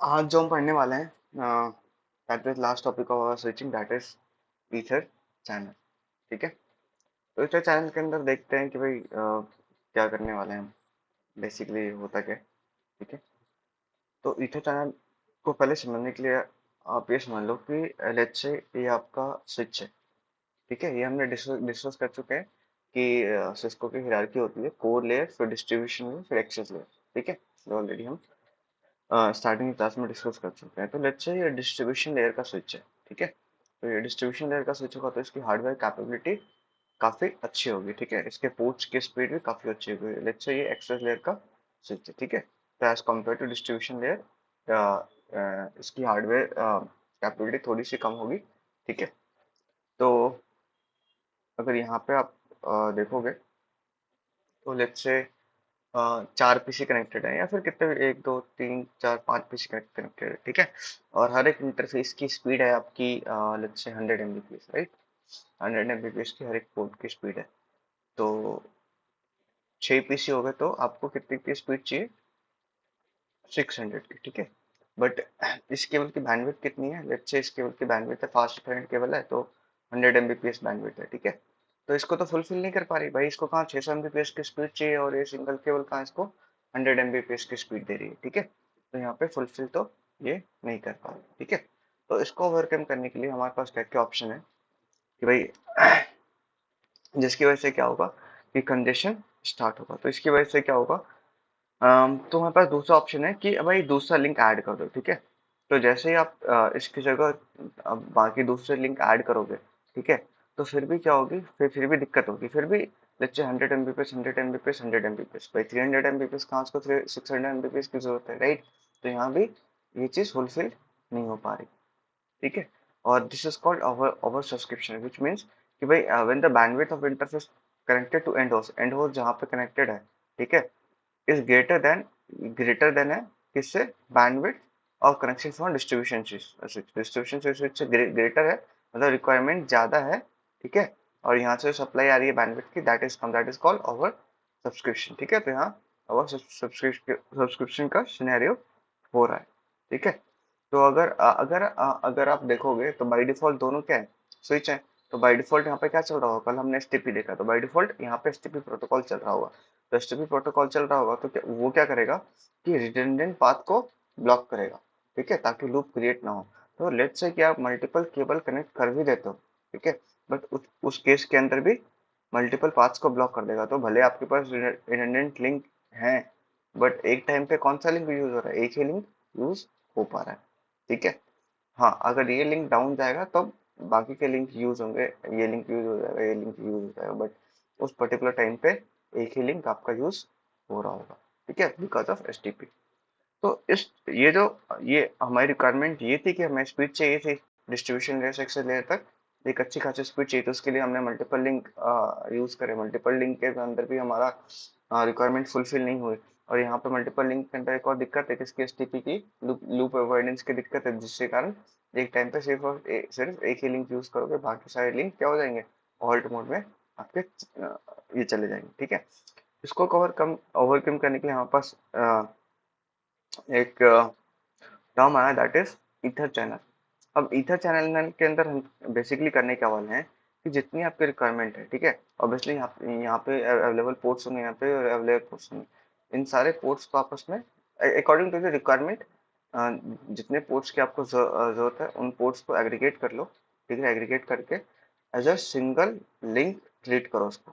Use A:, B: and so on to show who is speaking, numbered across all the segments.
A: आज जो हम पढ़ने वाले हैं that is last topic of our switching, that is EtherChannel. ठीक है, तो ईथर चैनल के अंदर देखते हैं कि भाई क्या करने वाले हैं हम, बेसिकली होता क्या है। ठीक है, तो ईथर चैनल को पहले समझने के लिए आप ये समझ लो कि लेट्स से ये आपका स्विच है। ठीक है, ये हमने डिस्कस कर चुके हैं कि सिस्को की हायरार्की होती है, कोर लेयर, फिर डिस्ट्रीब्यूशन लेयर, फिर एक्सेस लेयर। ठीक है, ऑलरेडी हम स्टार्टिंग क्लास में डिस्कस कर चुके हैं। तो लेट्स से ये डिस्ट्रीब्यूशन लेयर का स्विच है। ठीक है, तो ये डिस्ट्रीब्यूशन लेयर का स्विच होगा तो इसकी हार्डवेयर कैपेबिलिटी काफी अच्छी होगी। ठीक है, इसके पोर्ट्स की स्पीड भी काफी अच्छी होगी। लेट्स से ये एक्सेस लेयर का स्विच है। ठीक है, तो as compared to distribution layer इसकी हार्डवेयर कैपेबिलिटी थोड़ी सी कम होगी। ठीक है, तो अगर यहाँ पे आप देखोगे तो लेट्स से चार पीसी कनेक्टेड है, या फिर कितने भी, एक दो तीन चार पांच पीसी कनेक्टेड है। ठीक है, और हर एक इंटरफेस की स्पीड है आपकी let's say 100 Mbps, right. 100 Mbps की हर एक पोर्ट की स्पीड है। तो 6 पीसी हो गए तो आपको कितनी की स्पीड चाहिए? 600 की। ठीक है, बट इस केबल की बैंडविड्थ कितनी है? लेट्स से इस केबल की बैंडविड्थ है, फास्ट इथरनेट केबल है तो 100 Mbps बैंडविड्थ है। ठीक है, तो इसको तो फुलफिल नहीं कर पा रही भाई, इसको कहाँ 600 Mbps की स्पीड चाहिए, और ये सिंगल केबल कहाँ इसको 100 Mbps की स्पीड दे रही है। ठीक है, तो यहाँ पे फुलफिल तो ये नहीं कर पा रही। ठीक है, तो इसको ओवरकम करने के लिए हमारे पास क्या क्या ऑप्शन है कि भाई जिसकी वजह से क्या होगा कि कंजेशन स्टार्ट होगा। तो इसकी वजह से क्या होगा, तो हमारे पास दूसरा ऑप्शन है कि भाई दूसरा लिंक ऐड कर दो। ठीक है, तो जैसे ही आप इसकी जगह बाकी दूसरे लिंक ऐड करोगे, ठीक है, तो फिर भी क्या होगी, फिर भी दिक्कत होगी, फिर भी let's say 100 Mbps 100 Mbps 100 Mbps, भाई 300 Mbps कहाँ, उसको 600 Mbps की जरूरत है, राइट। तो यहाँ भी ये चीज फुलफिल नहीं हो पा रही। ठीक है, और this is called oversubscription, which means कि भाई when the bandwidth of interface connected to end host जहाँ पे कनेक्टेड है, ठीक है, इज ग्रेटर देन है किससे? बैंडविड्थ और कनेक्शन फ्रॉम डिस्ट्रीब्यूशन स्विच से ग्रेटर है, मतलब रिक्वायरमेंट ज्यादा है। ठीक है, और यहाँ से सप्लाई आ रही है बैंडविड्थ की, that is called over subscription. ठीक है, तो यहाँ ओवर सब्सक्रिप्शन का सिनेरियो हो रहा है। ठीक है, तो अगर आप देखोगे तो बाय डिफॉल्ट दोनों क्या है? स्विच है। तो बाय डिफॉल्ट यहाँ पे क्या चल रहा होगा? कल हमने एसटीपी देखा, तो बाय डिफॉल्ट यहाँ पे एसटीपी प्रोटोकॉल चल रहा होगा। तो एसटीपी प्रोटोकॉल चल रहा होगा तो वो क्या करेगा कि रिडंडेंट पाथ को ब्लॉक करेगा। ठीक है, ताकि लूप क्रिएट ना हो। तो लेट्स से कि आप मल्टीपल केबल कनेक्ट कर भी देते हो, ठीक है, बट उस केस के अंदर भी मल्टीपल पाथ्स को ब्लॉक कर देगा। तो भले आपके पास रिडंडेंट लिंक है, बट एक टाइम पे कौन सा लिंक यूज हो रहा है? एक ही लिंक यूज हो पा रहा है। ठीक है, हाँ, अगर ये लिंक डाउन जाएगा तो बाकी के लिंक यूज होंगे, ये लिंक यूज हो जाएगा, ये लिंक यूज हो जाएगा, बट उस पर्टिकुलर टाइम पे एक ही लिंक आपका यूज हो रहा होगा। ठीक है, बिकॉज ऑफ एसटीपी। तो इस ये हमारी रिक्वायरमेंट ये थी कि हमें स्पीड चाहिए थी डिस्ट्रीब्यूशन लेयर से एक्सेस लेयर तक, एक अच्छी खासी स्पीड चाहिए, तो उसके लिए हमने मल्टीपल लिंक यूज करे। मल्टीपल लिंक के अंदर भी हमारा रिक्वायरमेंट फुलफिल नहीं हुई। और यहाँ पे मल्टीपल लिंक के अंदर एक और दिक्कत है, किसकी? एसटीपी की लूप अवॉइडेंस की दिक्कत है, जिसके कारण एक टाइम पे सिर्फ एक ही लिंक यूज करोगे, बाकी सारे लिंक क्या हो जाएंगे? ऑल्ट मोड में आपके ये चले जाएंगे। ठीक है, इसको ओवरकम करने के लिए हमारे पास एक टर्म आया, दैट इज ईथर चैनल। अब ईथर चैनल के अंदर हम बेसिकली करने क्या वाले हैं कि जितनी आपकी रिक्वायरमेंट है, ठीक है, ऑब्वियसली यहाँ पे अवेलेबल पोर्ट्स होंगे, यहाँ पे अवेलेबल पोर्ट्स होंगे, इन सारे पोर्ट्स को आपस में अकॉर्डिंग टू द रिक्वायरमेंट जितने पोर्ट्स की आपको जरूरत है उन पोर्ट्स को एग्रीगेट कर लो। ठीक है, एग्रीगेट करके as a single link treat करो उसको।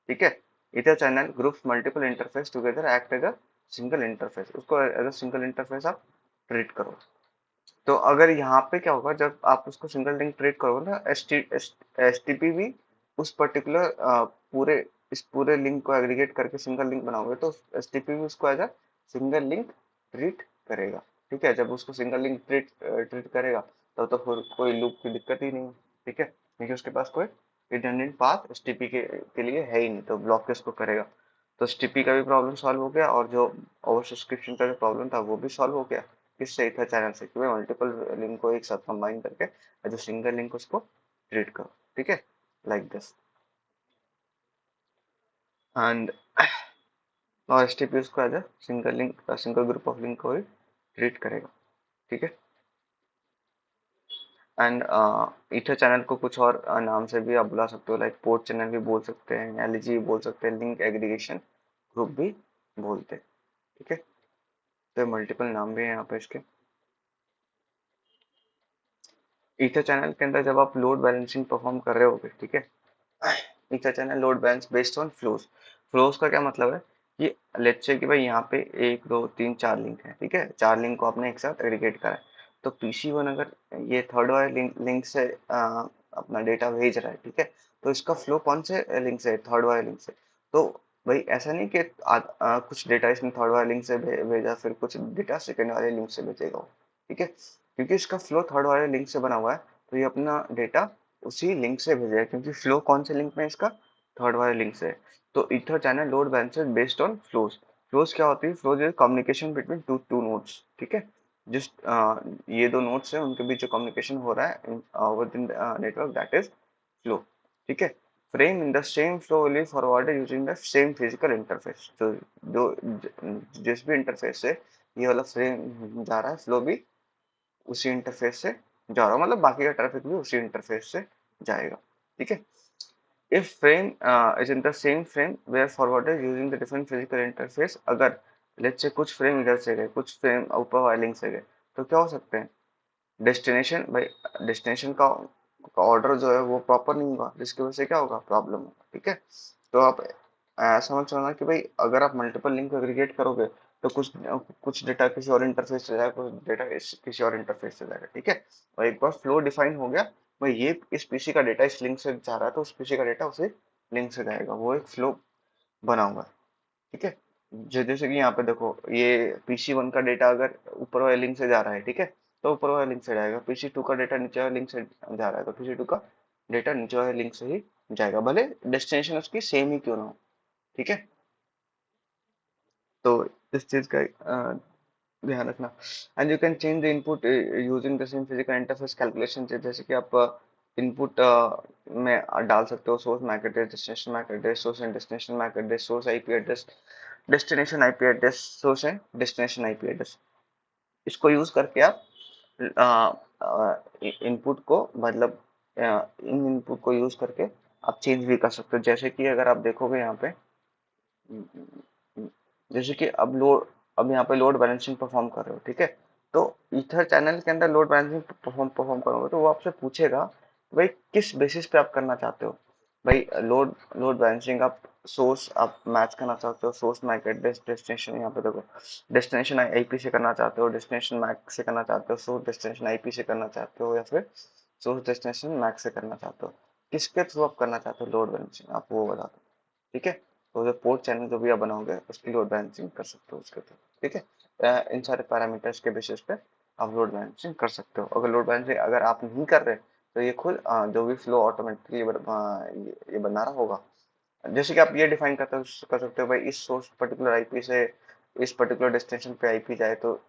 A: ठीक है, EtherChannel groups multiple interface together act as a single interface, उसको एज अ सिंगल इंटरफेस आप ट्रीट करो। तो अगर यहाँ पे क्या होगा, जब आप उसको सिंगल लिंक ट्रीट करोगे ना, एस टी पी भी उस पर्टिकुलर पूरे लिंक को एग्रीगेट करके सिंगल लिंक बनाओगे, तो एस टी पी भी उसको as a single link treat करेगा। ठीक है, जब उसको सिंगल लिंक ट्रीट करेगा तब तो फिर कोई लूप की दिक्कत ही नहीं है। ठीक है, क्योंकि उसके पास कोई रिडंडेंट पाथ एसटीपी के लिए है ही नहीं, तो ब्लॉक किसको करेगा? तो एसटीपी का भी प्रॉब्लम सॉल्व हो गया, और जो ओवर सब्सक्रिप्शन का जो प्रॉब्लम था वो भी सॉल्व हो गया। किससे? था चैनल से, कि मल्टीपल लिंक को एक साथ कंबाइन करके जो सिंगल लिंक उसको ट्रीट करो। ठीक है, लाइक दिस। एंड और एसटीपी उसको as a single group of link को ही ट्रीट करेगा। ठीक है। एंड ईथर चैनल को कुछ और नाम से भी आप बुला सकते हो, लाइक पोर्ट चैनल भी बोल सकते हैं, एलजी भी बोल सकते हैं, लिंक एग्रीगेशन ग्रुप भी बोलते हैं। ठीक है, तो मल्टीपल नाम भी है यहाँ पे इसके। ईथर चैनल के अंदर जब आप लोड बैलेंसिंग परफॉर्म कर रहे होगे, ठीक है, ether channel load balance based on flows. Flows का क्या मतलब है कि लेट्स से कि भाई यहाँ पे एक दो तीन चार लिंक है, ठीक है, चार लिंक को आपने एक साथ एग्रीगेट करा है। तो पीसी1 अगर ये थर्ड वाले लिंक से अपना डेटा भेज रहा है, ठीक है, तो इसका फ्लो कौन से लिंक से, थर्ड वाले लिंक से। तो भाई ऐसा नहीं कि कुछ डेटा इसने थर्ड वाले लिंक से भेजा, फिर कुछ डेटा सेकंड वाले लिंक से भेजेगा वो, ठीक है, क्योंकि इसका फ्लो थर्ड वाले लिंक से बना हुआ है, तो ये अपना डेटा उसी लिंक से भेजेगा, क्योंकि फ्लो कौन से लिंक में है इसका, थर्ड वाले लिंक से है। तो ether channel load balances based on flows. Flows क्या होती है, flows is communication between two two nodes, ठीक है, जिस ये दो नोड्स हैं उनके बीच जो कम्युनिकेशन हो रहा है with in network, that is flow, ठीक है। Frame in the same flow will be forwarded using the same physical interface. तो जो जिस भी इंटरफेस से ये वाला फ्रेम जा रहा है, फ्लो भी उसी इंटरफेस से जा रहा हो, मतलब बाकी का ट्रैफिक भी उसी इंटरफेस से जाएगा, ठीक है। If frame is in the same frame where forwarded using the different physical interface, अगर लेट्स से कुछ फ्रेम इधर से गए, कुछ फ्रेम ऊपर वायलिंग से गए, तो क्या हो सकते हैं, डेस्टिनेशन भाई, डेस्टिनेशन का ऑर्डर जो है वो प्रॉपर नहीं होगा, जिसकी वजह से क्या होगा, प्रॉब्लम होगा, ठीक है। तो आप समझ चलना कि भाई अगर आप मल्टीपल लिंक एग्रीगेट करोगे, तो कुछ डेटा किसी और इंटरफेस से जाएगा, कुछ डेटा किसी और इंटरफेस से जाएगा, ठीक है। और एक बार फ्लो डिफाइन हो गया, भाई ये इस पीसी का डेटा इस लिंक से जा रहा है, तो उस पीसी का डेटा उसी लिंक से जाएगा, वो एक फ्लो बना हुआ है, ठीक है। जैसे कि यहाँ पे देखो, ये पीसी1 का डेटा अगर ऊपर वाले लिंक से जा रहा है, ठीक है, तो ऊपर वाले लिंक से जाएगा। पीसी2 का डेटा नीचे वाले लिंक से जा रहा है, तो पीसी2 का डेटा नीचे वाले लिंक से ही जाएगा, भले डेस्टिनेशन उसकी सेम ही क्यों ना हो, ठीक है। तो इस चीज का ध्यान रखना। And you can change the input using the same physical interface calculation. जैसे कि आप इनपुट में डाल सकते हो source MAC address, destination MAC address, source and destination MAC address, source IP address, destination IP address, source and destination IP address. इसको use करके आप इनपुट को, मतलब इन इनपुट को यूज करके आप चेंज भी कर सकते हो। जैसे कि अगर आप देखोगे यहाँ पे, जैसे कि अब यहाँ पे लोड बैलेंसिंग परफॉर्म कर रहे हो, ठीक है, तो ईथर चैनल के अंदर लोड बैलेंसिंग परफॉर्म परफॉर्म करोगे, तो वो आपसे पूछेगा भाई किस बेसिस पे आप करना चाहते हो। भाई लोड लोड बैलेंसिंग आप सोर्स आप मैच करना चाहते हो, सोर्स मैक एड्रेस, डेस्टिनेशन, यहाँ पे देखो डेस्टिनेशन आईपी से करना चाहते हो, डेस्टिनेशन मैक से करना चाहते हो, सोर्स डेस्टिनेशन आईपी से करना चाहते हो, या फिर सोर्स डेस्टिनेशन मैक से करना चाहते हो, किसके थ्रू आप करना चाहते हो लोड बैलेंसिंग, आप वो बता दो, ठीक है। तो जो पोर्ट चैनल जो भी आप बनाओगे उसकी लोड बैलेंसिंग कर सकते हो उसके थ्रू, ठीक है। इन सारे पैरामीटर्स के बेसिस पे आप लोड बैलेंसिंग कर सकते हो। अगर लोड बैलेंसिंग अगर आप नहीं कर रहे, तो ये खुद जो भी फ्लो ऑटोमेटिकली ये बना रहा होगा। जैसे कि आप ये डिफाइन कर सकते हो भाई इस सोर्स पर्टिकुलर आईपी से इस पर्टिकुलर डेस्टिनेशन पे आईपी जाए, तो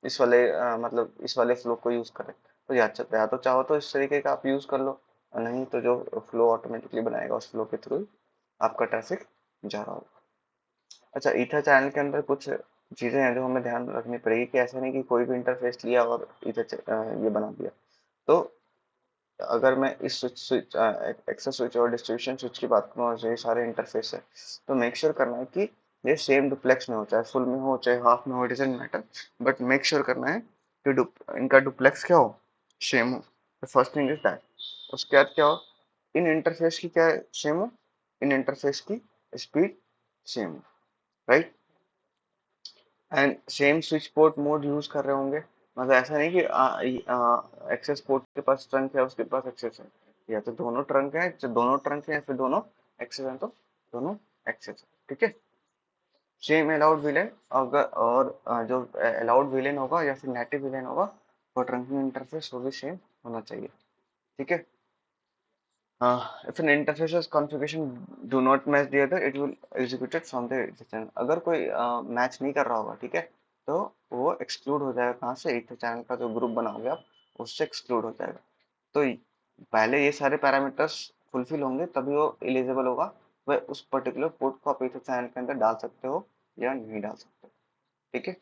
A: इस वाले मतलब इस वाले फ्लो को यूज करें। तो या तो चाहो तो इस तरीके का आप यूज कर लो, और नहीं तो जो फ्लो ऑटोमेटिकली बनाएगा उस फ्लो के थ्रू आपका ट्रैफिक जा रहा होगा। अच्छा, ईथर चैनल के अंदर कुछ चीजें हैं जो हमें ध्यान रखनी पड़ेगी, कि ऐसा नहीं कि कोई भी इंटरफेस लिया और ये बना दिया। तो अगर मैं इस स्विच एक्सेस स्विच और डिस्ट्रीब्यूशन स्विच की बात करूँ, और ये सारे इंटरफेस है, तो मेक श्योर करना है कि ये सेम डुप्लेक्स में हो, चाहे फुल में हो चाहे हाफ में हो, doesn't matter, but make sure करना है कि इनका डुप्लेक्स क्या हो, सेम हो। First thing is that. उसके बाद क्या हो, इन इंटरफेस की क्या सेम हो, इन इंटरफेस की स्पीड सेम हो, right. And same switch port mode use कर रहे होंगे, मतलब ऐसा नहीं कि एक्सेस पोर्ट के पास ट्रंक है उसके पास एक्सेस है, या तो दोनों ट्रंक है, जो दोनों ट्रंक है, या फिर दोनों एक्सेस है, तो दोनों एक्सेस है, ठीक है। सेम अलाउड विलेन, अगर और जो अलाउड विलेन होगा या फिर नेटिव विलेन होगा, वो ट्रंकिंग इंटरफेस वो भी सेम होना चाहिए, ठीक है। If an interface's configuration do not match the other, it will execute it from the existence। अगर कोई मैच नहीं कर रहा होगा, ठीक है, तो वो एक्सक्लूड हो जाएगा, कहाँ से, ईथर चैनल का जो ग्रुप बनाओगे आप उससे एक्सक्लूड हो जाएगा। तो पहले ये सारे पैरामीटर्स फुलफिल होंगे तभी वो एलिजिबल होगा, वह उस पर्टिकुलर पोर्ट को आप ईथर चैनल के अंदर डाल सकते हो या नहीं डाल सकते, ठीक है।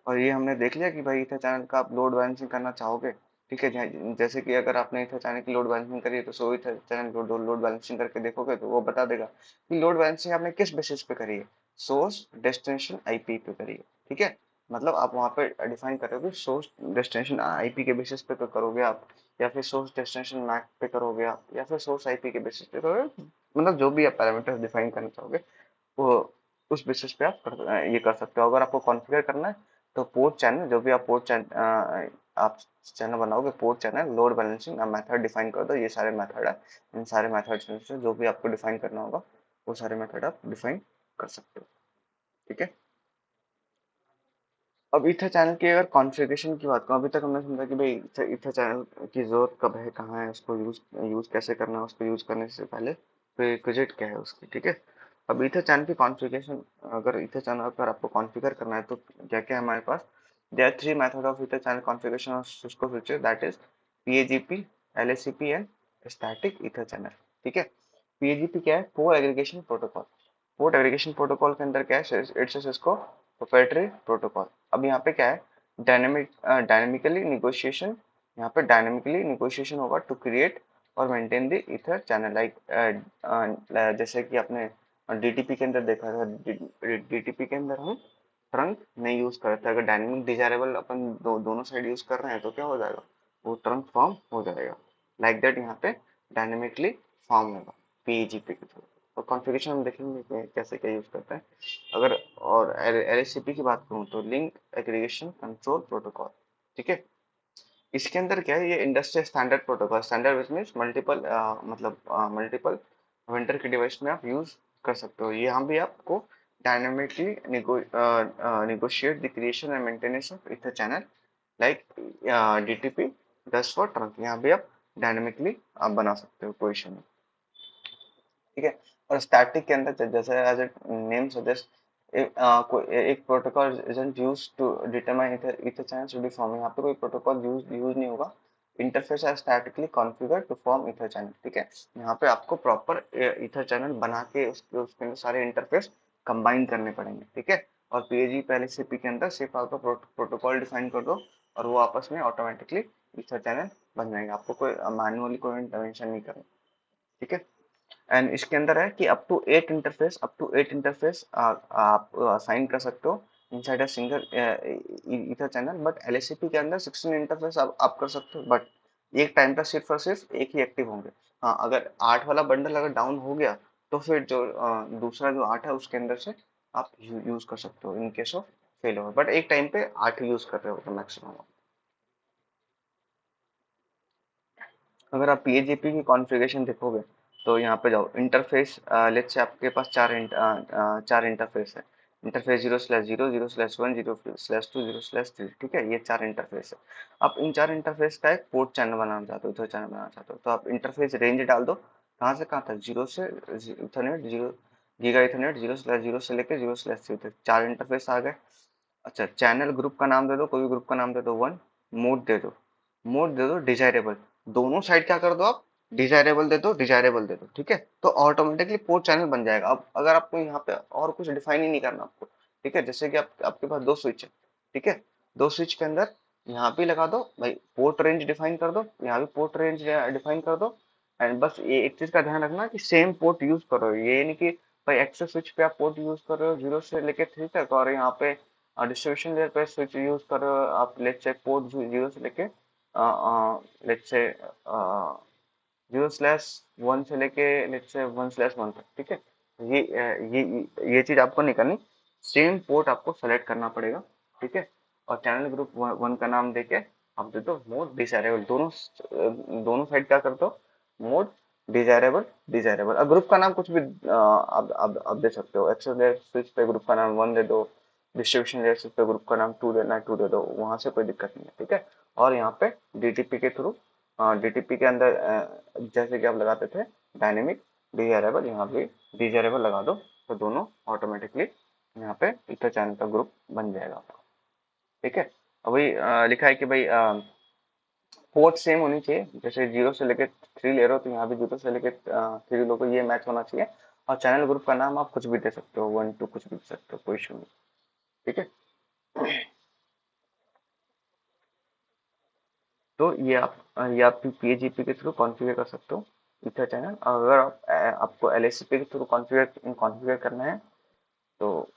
A: और ये हमने देख लिया कि भाई इथर चैनल का आप लोड बैलेंसिंग करना चाहोगे, ठीक है। जैसे कि अगर आपने इथर चैनल की लोड बैलेंसिंग करी है तो सो इथर चैनल लोड बैलेंसिंग करके देखोगे तो वो बता देगा कि लोड बैलेंसिंग आपने किस बेसिस पे करी है। सोर्स डेस्टिनेशन आईपी पे करी है, ठीक है। मतलब आप वहाँ पे डिफाइन करोगे सोर्स डेस्टिनेशन आईपी के बेसिस पे करोगे आप, या फिर सोर्स डेस्टिनेशन मैक पे करोगे आप, या फिर सोर्स आईपी के बेसिस पे करोगे। मतलब जो भी आप पैरामीटर डिफाइन करना चाहोगे वो उस बेसिस पे आप ये कर सकते हो। अगर आपको कॉन्फ़िगर करना है तो पोर्ट चैनल, जो भी आप पोर्ट चैनल आप चैनल बनाओगे, port channel load balancing method define कर दो। ये सारे मेथड है, इन सारे मेथड से जो भी आपको डिफाइन करना होगा वो सारे मेथड आप डिफाइन कर सकते हो, ठीक है। अब इथर चैनल की अगर कॉन्फ़िगरेशन की बात करूँ, अभी तक हमने समझा कि भाई इथर चैनल की जरूरत कब है, कहाँ है, उसको यूज यूज कैसे करना है, उसको यूज करने से पहले प्रीरिक्विजिट क्या है उसकी, ठीक है। अब इथर चैनल की कॉन्फ़िगरेशन, अगर इथर चैनल पर आपको कॉन्फ़िगर करना है तो क्या क्या है हमारे पास। There are three method of ether channel configuration of Cisco switches, that is PAgP, LACP and static ether channel, ठीक है। पीएजीपी क्या है, port aggregation protocol. Port aggregation protocol के अंदर क्या है, इट्स सिस्को प्रोप्राइटरी प्रोटोकॉल। अब यहाँ पे क्या है, डायनेमिकली निगोशिएशन, यहाँ पे डायनेमिकली निगोशिएशन होगा टू क्रिएट और maintain the ether channel. Like जैसे कि आपने डीटीपी के अंदर देखा था, डीटीपी के अंदर हम ट्रंक नहीं यूज कर रहे थे। अगर डायनेमिक डिजायरेबल अपन दोनों साइड यूज कर रहे हैं तो क्या हो जाएगा, वो ट्रंक फॉर्म हो जाएगा। लाइक दैट यहाँ पे डायनेमिकली फॉर्म होगा पीजीपी के थ्रू। और कॉन्फ़िगरेशन हम देखेंगे कि कैसे क्या यूज करते हैं। अगर और एलएसीपी की बात करूँ तो लिंक एग्रीगेशन कंट्रोल प्रोटोकॉल, ठीक है। इसके अंदर क्या है, ये industry standard protocol, standard means multiple, मतलब मल्टीपल वेंडर के डिवाइस में आप यूज कर सकते हो। यहाँ भी आपको dynamically negotiate the creation and maintenance of ether channel like DTP does for trunk। यहाँ भी आप डायनामिकली आप बना सकते हो पोजिशन में, ठीक है। और स्टैटिक के अंदर जैसे एज ए नेम सजेस्ट, एक protocol isn't use to determine ether EtherChannel should be form. यहाँ पे कोई प्रोटोकॉल यूज नहीं होगा। इंटरफेस है statically configured to form ether channel, ठीक है। यहाँ पे आपको प्रॉपर इथर चैनल बना के उसके उसके अंदर सारे इंटरफेस कंबाइन करने पड़ेंगे, ठीक है। और पीएजी पहले सीपी के अंदर सिर्फ आपका प्रोटोकॉल डिफाइन कर दो और वो आपस में ऑटोमेटिकली इथर चैनल बन जाएंगे। आपको कोई मैनुअली कोई इंटरवेंशन नहीं करना, ठीक है। एंड इसके अंदर है कि अप टू 8 इंटरफेस आप असाइन कर सकते हो inside a single ether channel. But LACP के अंदर 16 इंटरफेस आप कर सकते हो, बट एक टाइम पर सिर्फ और सिर्फ एक ही एक्टिव होंगे। हाँ, अगर 8 वाला बंडल अगर डाउन हो गया तो फिर जो दूसरा जो 8 है उसके अंदर से आप यूज कर सकते हो in case of fail over. But एक टाइम पे 8 यूज कर रहे हो तो मैक्सिमम। अगर आप पीएजीपी की कॉन्फ़िगरेशन देखोगे तो यहाँ पे जाओ इंटरफेस, लेट्स से आपके पास चार इंटरफेस है। इंटरफेस 0/0, 0/1, 0/2, 0/3, ठीक है। ये चार इंटरफेस है। आप इन चार इंटरफेस का एक पोर्ट चैनल बनाना चाहते हो, तो चैनल बनाना चाहते हो तो आप इंटरफेस रेंज डाल दो, कहाँ से कहाँ तक, जीरो से इथरनेट, जीरो गीगा इथरनेट, 0/0 से लेकर 0/3 तक चार इंटरफेस आ गए। अच्छा, चैनल ग्रुप का नाम दे दो, कोई भी ग्रुप का नाम दे दो वन। मोड दे दो, मोड दे दो डिजायरेबल। दोनों साइड क्या कर दो आप, डिजायरेबल दे दो, डिजायरेबल दे दो, ठीक है। तो ऑटोमेटिकली पोर्ट चैनल बन जाएगा। अब अगर आपको यहाँ पे और कुछ डिफाइन ही नहीं करना आपको, ठीक है। जैसे कि आपके पास दो स्विच है, ठीक है। दो स्विच के अंदर यहाँ भी लगा दो भाई, पोर्ट रेंज डिफाइन कर दो, यहाँ भी पोर्ट रेंज डिफाइन कर दो। एंड बस ये एक चीज का ध्यान रखना कि सेम पोर्ट यूज करो। ये नहीं कि भाई एक्सेस स्विच पे आप पोर्ट यूज कर रहे हो 0 से लेके 3 तक, और यहाँ पे डिस्ट्रीब्यूशन लेयर पे स्विच यूज कर रहे हो आप, लेट्स से पोर्ट 0 से लेके लेट्स से 0/1 से लेके लेट्स से 1/1 तक, ठीक है। ये ये चीज आपको नहीं करनी। सेम पोर्ट आपको सेलेक्ट करना पड़ेगा, ठीक है। और चैनल ग्रुप वन का नाम देके आप दे दो मोड डिजायरेबल। दोनों साइड क्या कर दो, मोड डिजायरेबल, डिजायरेबल। और ग्रुप का नाम कुछ भी आप दे सकते हो। एक्सेस लेयर स्विच पे ग्रुप का नाम 1 दे दो, डिस्ट्रीब्यूशन लेयर स्विच पे ग्रुप का नाम 2 देना है 2 दे दो, वहां से कोई दिक्कत नहीं है, ठीक है। और यहाँ पे डीटीपी के थ्रू, डीटीपी के अंदर जैसे कि आप लगाते थे डायनेमिक डिजायरेबल, यहाँ भी डिजायरेबल लगा दो तो दोनों ऑटोमेटिकली यहाँ पे इथर चैनल का ग्रुप बन जाएगा आपका, ठीक है। अब वही लिखा है कि भाई पोर्ट सेम होनी चाहिए। जैसे 0 से लेके 3 ले रहे हो तो यहाँ भी 0 से लेके 3 लो, को ये मैच होना चाहिए। और चैनल ग्रुप का नाम आप कुछ भी दे सकते हो, 1 2 कुछ भी दे सकते हो, कोई इशू नहीं, ठीक है। तो ये आप PGP के थ्रू कॉन्फ़िगर कर सकते हो इथर चैनल। अगर आपको LHCP के थ्रू कॉन्फ़िगर कॉन्फ़िगर करना है तो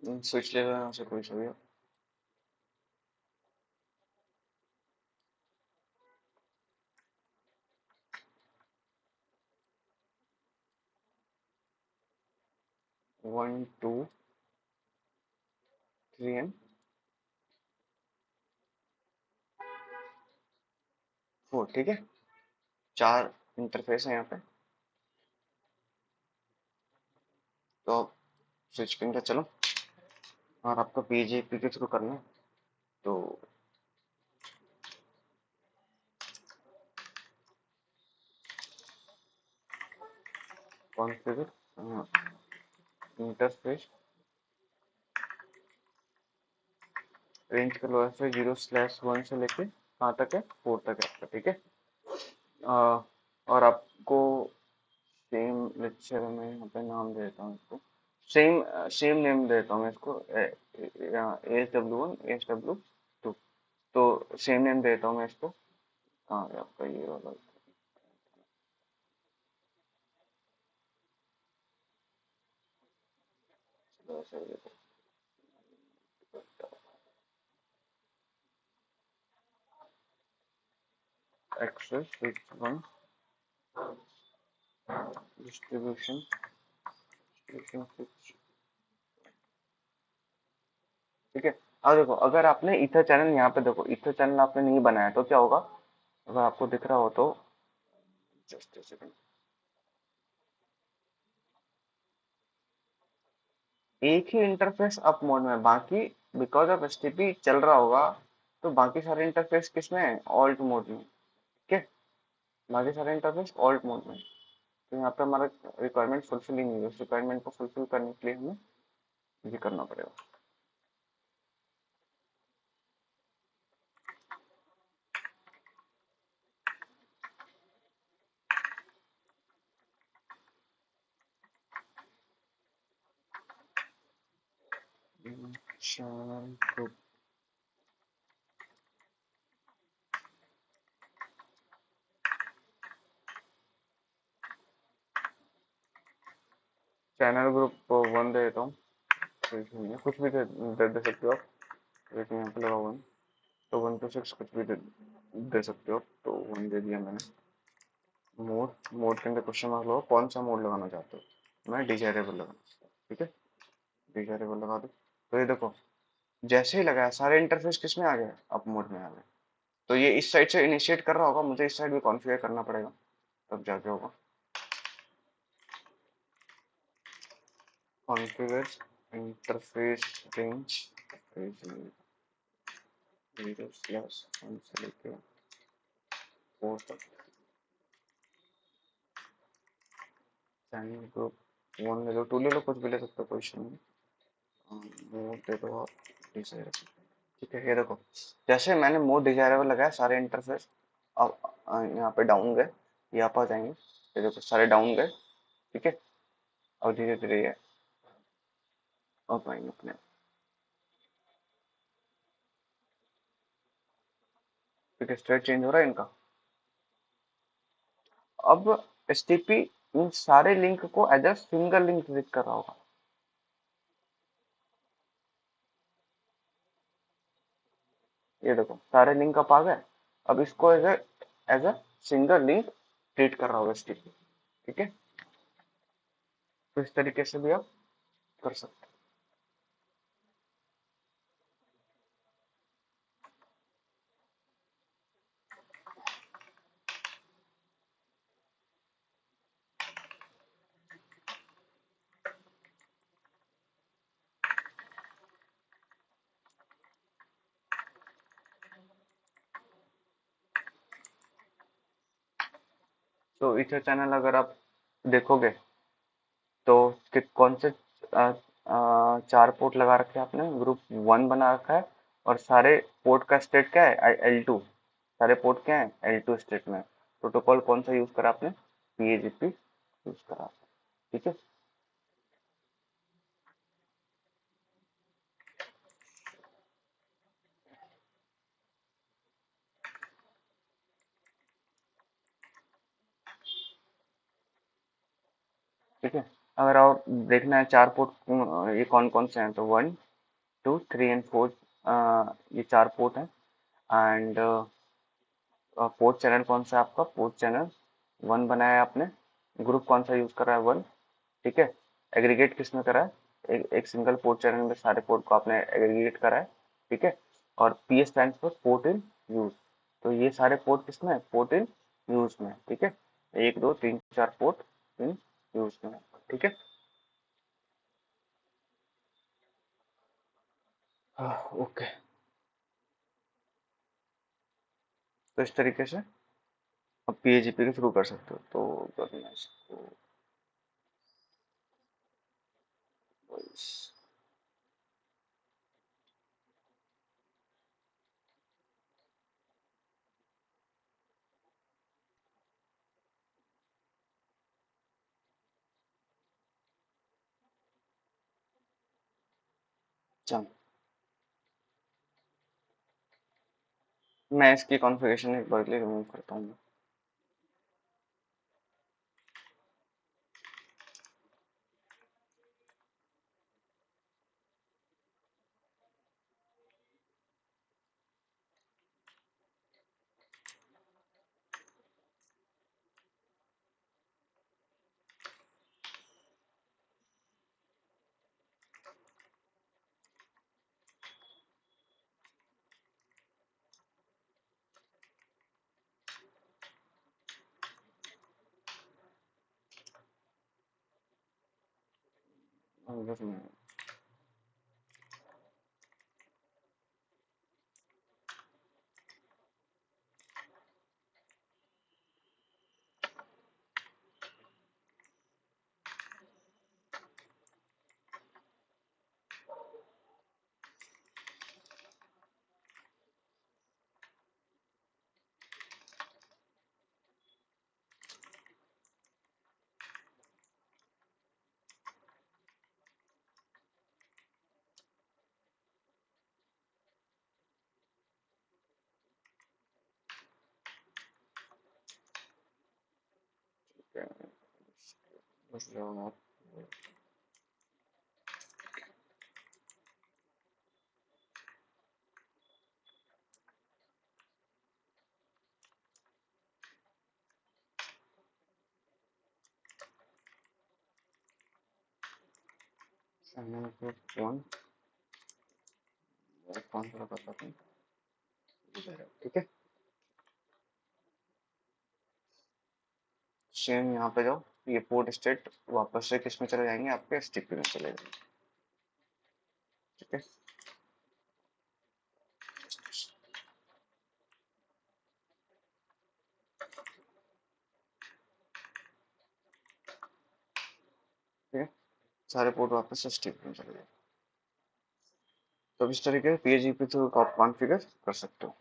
A: स्विच लेवल यहाँ से कोई सा भी 1 2 3 and 4, ठीक है। 4 इंटरफेस है यहाँ पे। तो स्विच पिन का चलो, और आपको PGP के थ्रू करना है तो कॉन्फ़िगर इंटरफेस रेंज का लोएस्ट है 0/1 से लेके कहाँ तक है, 4 तक है आपका, ठीक है। और आपको सेम लेक्चर में यहाँ पे नाम दे देता हूँ इसको, सेम सेम नेम देता हूँ मैं इसको, ASW1 ASW2। तो सेम नेम देता हूँ मैं इसको। कहाँ है आपका ये वाला, एक्सेस स्विच 1 डिस्ट्रीब्यूशन स्विच, ठीक है। अब देखो, अगर आपने इथर चैनल, यहाँ पे देखो इथर चैनल आपने नहीं बनाया तो क्या होगा, अगर आपको दिख रहा हो तो जस्ट सेकंड, एक ही इंटरफेस अप मोड में, बाकी बिकॉज ऑफ एसटीपी चल रहा होगा, तो बाकी सारे इंटरफेस किसमें है, ऑल्ट मोड में, ठीक है। बाकी सारे इंटरफेस ऑल्ट मोड में। तो यहाँ पे हमारा रिक्वायरमेंट फुलफिल ही नहीं है, उस रिक्वायरमेंट को फुलफिल करने के लिए हमें ये करना पड़ेगा। चैनल ग्रुप, चैनल ग्रुप 1 दे देता हूँ, कुछ भी दे सकते हो आप, लेकिन यहाँ पे लगा हुआ है तो 1 to 6 कुछ भी दे सकते हो। तो 1 दे दिया मैंने। मोड, मोड के अंदर क्वेश्चन मार्क लो, कौन सा मोड लगाना चाहते हो। मैं डिजायरेबल लगाना, ठीक है, डिजायरेबल लगा दो। तो ये देखो, जैसे ही लगाया सारे इंटरफेस किस में आ गए, अप मोड में आ गए। तो ये इस साइड से इनिशिएट कर रहा होगा, मुझे इस साइड भी कॉन्फ़िगर करना पड़ेगा, तब जाके होगा। कॉन्फ़िगर इंटरफेस रेंज 0/1 से लेके 4 तक, चैनल ग्रुप 1 ले लो, 2 ले लो, कुछ भी ले सकते हो, कोई इशू नहीं। मोड दे दो आप डिजायरेबल, ठीक है। ये देखो, जैसे मैंने मोड डिजायरेबल लगाया, सारे इंटरफेस अब यहाँ पे डाउन गए, यहाँ पर आ जाएंगे। ये देखो सारे डाउन गए, ठीक है। और धीरे धीरे ये अप आएंगे अपने आप। ठीक है, स्टेट चेंज हो रहा है इनका। अब एसटीपी इन सारे लिंक को as a single link treat कर रहा होगा। ये देखो सारे लिंक अप आ गए, अब इसको as a single link treat कर रहा होगा एसटीपी, ठीक है। तो इस तरीके से भी आप कर सकते तो ईथर चैनल अगर आप देखोगे तो कौन से चार पोर्ट लगा रखे हैं आपने, ग्रुप वन बना रखा है, और सारे पोर्ट का स्टेट क्या है, L2। सारे पोर्ट क्या है, L2 स्टेट में। प्रोटोकॉल कौन सा यूज करा आपने, PAGP यूज करा। ठीक है। ठीक है। अगर आप देखना है चार पोर्ट ये कौन कौन से हैं, तो 1 2 3 एंड 4 ये चार पोर्ट हैं। एंड पोर्ट चैनल कौन सा है आपका, पोर्ट चैनल वन बनाया है आपने। ग्रुप कौन सा यूज करा है, वन। ठीक है। एग्रीगेट किसमें करा है, एक सिंगल पोर्ट चैनल में सारे पोर्ट को आपने एग्रीगेट करा है। ठीक है। और PS stand for port in use. तो ये सारे पोर्ट किसमें है, पोर्ट इन यूज में। ठीक है। 1 2 3 4 पोर्ट इन यूज में। ठीक है। ओके। तो इस तरीके से आप PAGP के थ्रू कर सकते हो। तो अगर मैं इसको चल, मैं इसकी कॉन्फ़िगरेशन एक बार के लिए रिमूव करता हूँ। अगर मैं बस जाऊँ 7 1 कौन सा बताता हूँ। ठीक है। सेम यहाँ पे जाओ, ये पोर्ट स्टेट वापस से किस में चले जाएंगे, आपके STP में चले जाएंगे। ठीक है। ठीक है। सारे पोर्ट वापस से STP में चले जाएंगे। तो इस तरीके से PAGP थ्रू आप कॉन्फ़िगर कर सकते हो।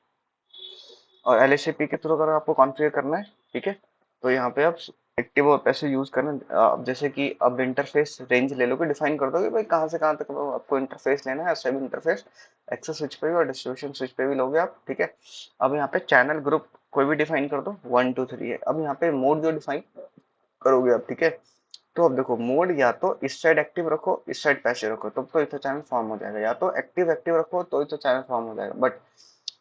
A: और LSAP के थ्रू अगर आपको कॉन्फ़िगर करना है, ठीक है, तो यहाँ पे आप एक्टिव और पैसिव यूज करना। अब जैसे कि अब इंटरफेस रेंज ले लोगे, डिफाइन कर दोगे भाई कहाँ से कहाँ तक आपको इंटरफेस लेना है। सब इंटरफेस एक्सेस स्विच पे भी और डिस्ट्रीब्यूशन स्विच पे भी लोगे आप। ठीक है। अब यहाँ पे चैनल ग्रुप कोई भी डिफाइन कर दो, 1 2 3 है। अब यहाँ पे मोड जो डिफाइन करोगे आप, ठीक है, तो अब देखो मोड या तो इस साइड एक्टिव रखो, इस साइड पैसिव रखो, तब तो इथर चैनल फॉर्म हो जाएगा। या तो एक्टिव एक्टिव रखो तो इथर चैनल फॉर्म हो जाएगा। बट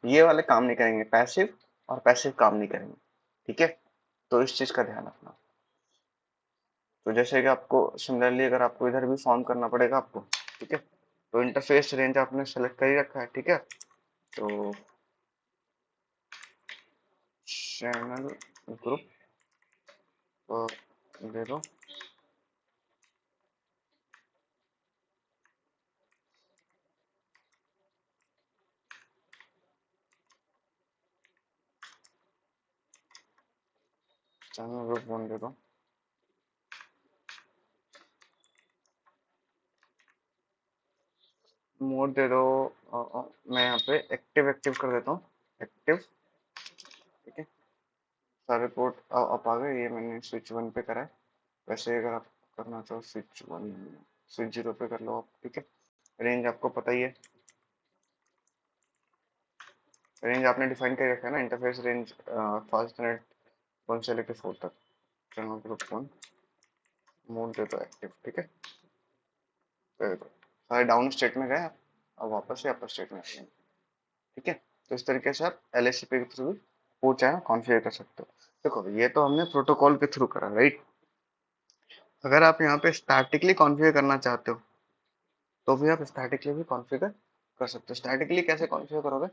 A: ये वाले काम नहीं करेंगे, पैसिव और पैसिव काम नहीं करेंगे। ठीक है। तो इस चीज का ध्यान रखना। तो जैसे कि आपको सिमिलरली अगर आपको इधर भी फॉर्म करना पड़ेगा आपको। ठीक है। तो इंटरफेस रेंज आपने सेलेक्ट कर ही रखा है। ठीक है। तो चैनल ग्रुप दे दो। चैनल ग्रुप 1 दे दो, मोड दे दो। मैं यहाँ पे एक्टिव एक्टिव कर देता हूँ, एक्टिव। ठीक है, सारे पोर्ट अप आ गए। ये मैंने स्विच 1 पे करा है। वैसे अगर आप करना चाहो स्विच 1, स्विच 0 पे कर लो आप। ठीक है, रेंज आपको पता ही है, रेंज आपने डिफाइन कर रखा है ना, इंटरफेस रेंज फास्ट नेट 1 से लेकर 4 तक। चैनल ग्रुप 1 मोड दे दो एक्टिव। ठीक है, तो सारे डाउन स्टेट में गए, अब वापस से अपर स्टेट में आ गए। ठीक है, तो इस तरीके से आप LHCP के थ्रू भी वो चैनल कॉन्फ़िगर कर सकते हो। देखो ये तो हमने प्रोटोकॉल के थ्रू करा, राइट। अगर आप यहाँ पे स्टैटिकली कॉन्फ़िगर करना चाहते हो तो भी आप स्टैटिकली भी कॉन्फ़िगर कर सकते हो। स्टैटिकली कैसे कॉन्फ़िगर करोगे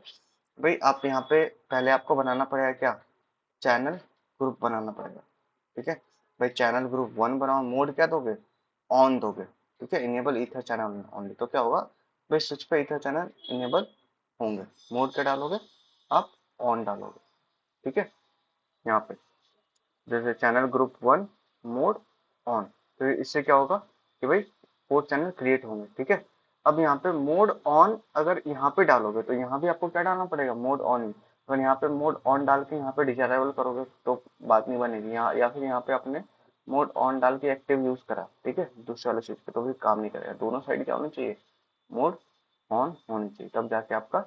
A: भाई, आप यहाँ पे पहले आपको बनाना पड़ेगा क्या, चैनल ग्रुप बनाना पड़ेगा। ठीक है भाई, चैनल ग्रुप 1 बनाओ, मोड क्या दोगे, ऑन दोगे। ठीक है, इनेबल ईथर चैनल ऑनली, तो क्या होगा भाई, स्विच पे ईथर चैनल इनेबल होंगे। मोड क्या डालोगे आप, ऑन डालोगे। ठीक है, यहाँ पे जैसे चैनल ग्रुप 1 मोड ऑन, तो इससे क्या होगा कि भाई 4 चैनल क्रिएट होंगे। ठीक है, अब यहाँ पे मोड ऑन अगर यहाँ पे डालोगे तो यहाँ भी आपको क्या डालना पड़ेगा, मोड ऑन ही। अगर यहाँ पे मोड ऑन डाल के यहाँ पे डिसेबल करोगे तो बात नहीं बनेगी यहाँ, या फिर यहाँ पे आपने मोड ऑन डाल के एक्टिव यूज करा, ठीक है, दूसरे वाले स्विच पे, तो भी काम नहीं करेगा। दोनों साइड क्या होना चाहिए, मोड ऑन होनी चाहिए, तब जाके आपका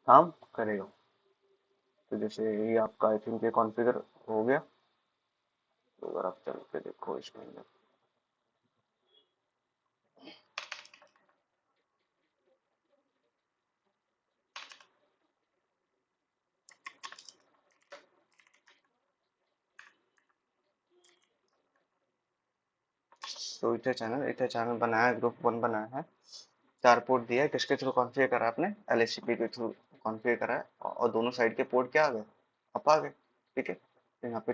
A: काम करेगा। तो जैसे ये आपका आई थिंक ये कॉन्फ़िगर हो गया। तो अगर आप चल के देखो इसके अंदर, तो इथे चैनल बनाया है, ग्रुप 1 बनाया है, 4 पोर्ट दिया है। किसके थ्रू कॉन्फ़िगर करा है आपने, LHCP के थ्रू कॉन्फ़िगर करा है, और दोनों साइड के पोर्ट क्या आ गए, अप आ गए। ठीक है, तो यहाँ पे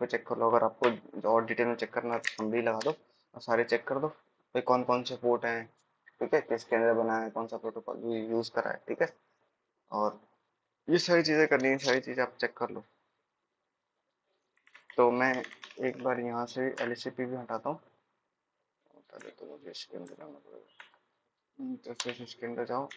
A: चेक कर लो, अगर आपको और डिटेल में चेक करना है तो हम भी लगा दो और सारे चेक कर दो भाई, कौन कौन से पोर्ट हैं। ठीक है, किसके अंदर बनाया है, कौन सा प्रोटोकॉल यूज करा है। ठीक है, और ये सारी चीजें करनी है, सारी चीजें आप चेक कर लो। तो मैं एक बार यहाँ से LHCP भी हटाता हूँ, हटा देता हूँ, मुझे इसके अंदर आना पड़ेगा। तो फिर इसके अंदर जाओ,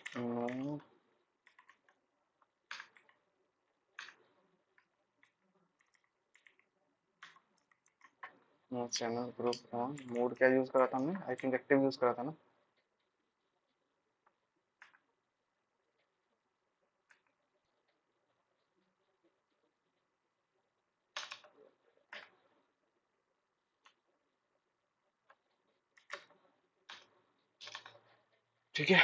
A: चैनल ग्रुप ऑन, मोड क्या यूज करा था हमने, आई थिंक एक्टिव यूज करा था ना। ठीक है,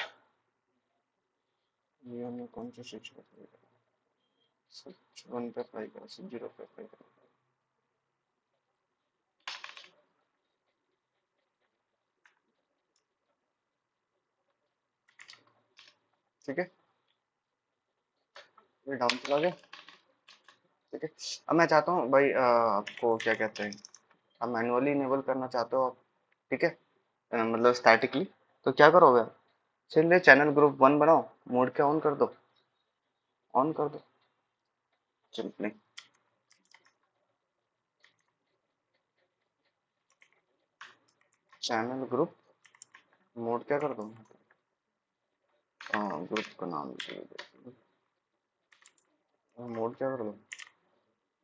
A: ये हमने कौन सा स्विच कर, स्विच 1 पे अप्लाई करा, स्विच 0 पे अप्लाई करा। ठीक है, ये डाउन चला गया। ठीक है, अब मैं चाहता हूँ भाई आपको क्या कहते हैं, आप मैनुअली इनेबल करना चाहते हो आप। ठीक है, मतलब स्टैटिकली, तो क्या करोगे, चलिए चैनल ग्रुप 1 बनाओ, मोड क्या ऑन कर दो, ऑन कर दो सिंपली। चैनल ग्रुप मोड क्या कर दो, ग्रुप का नाम मोड क्या कर दो,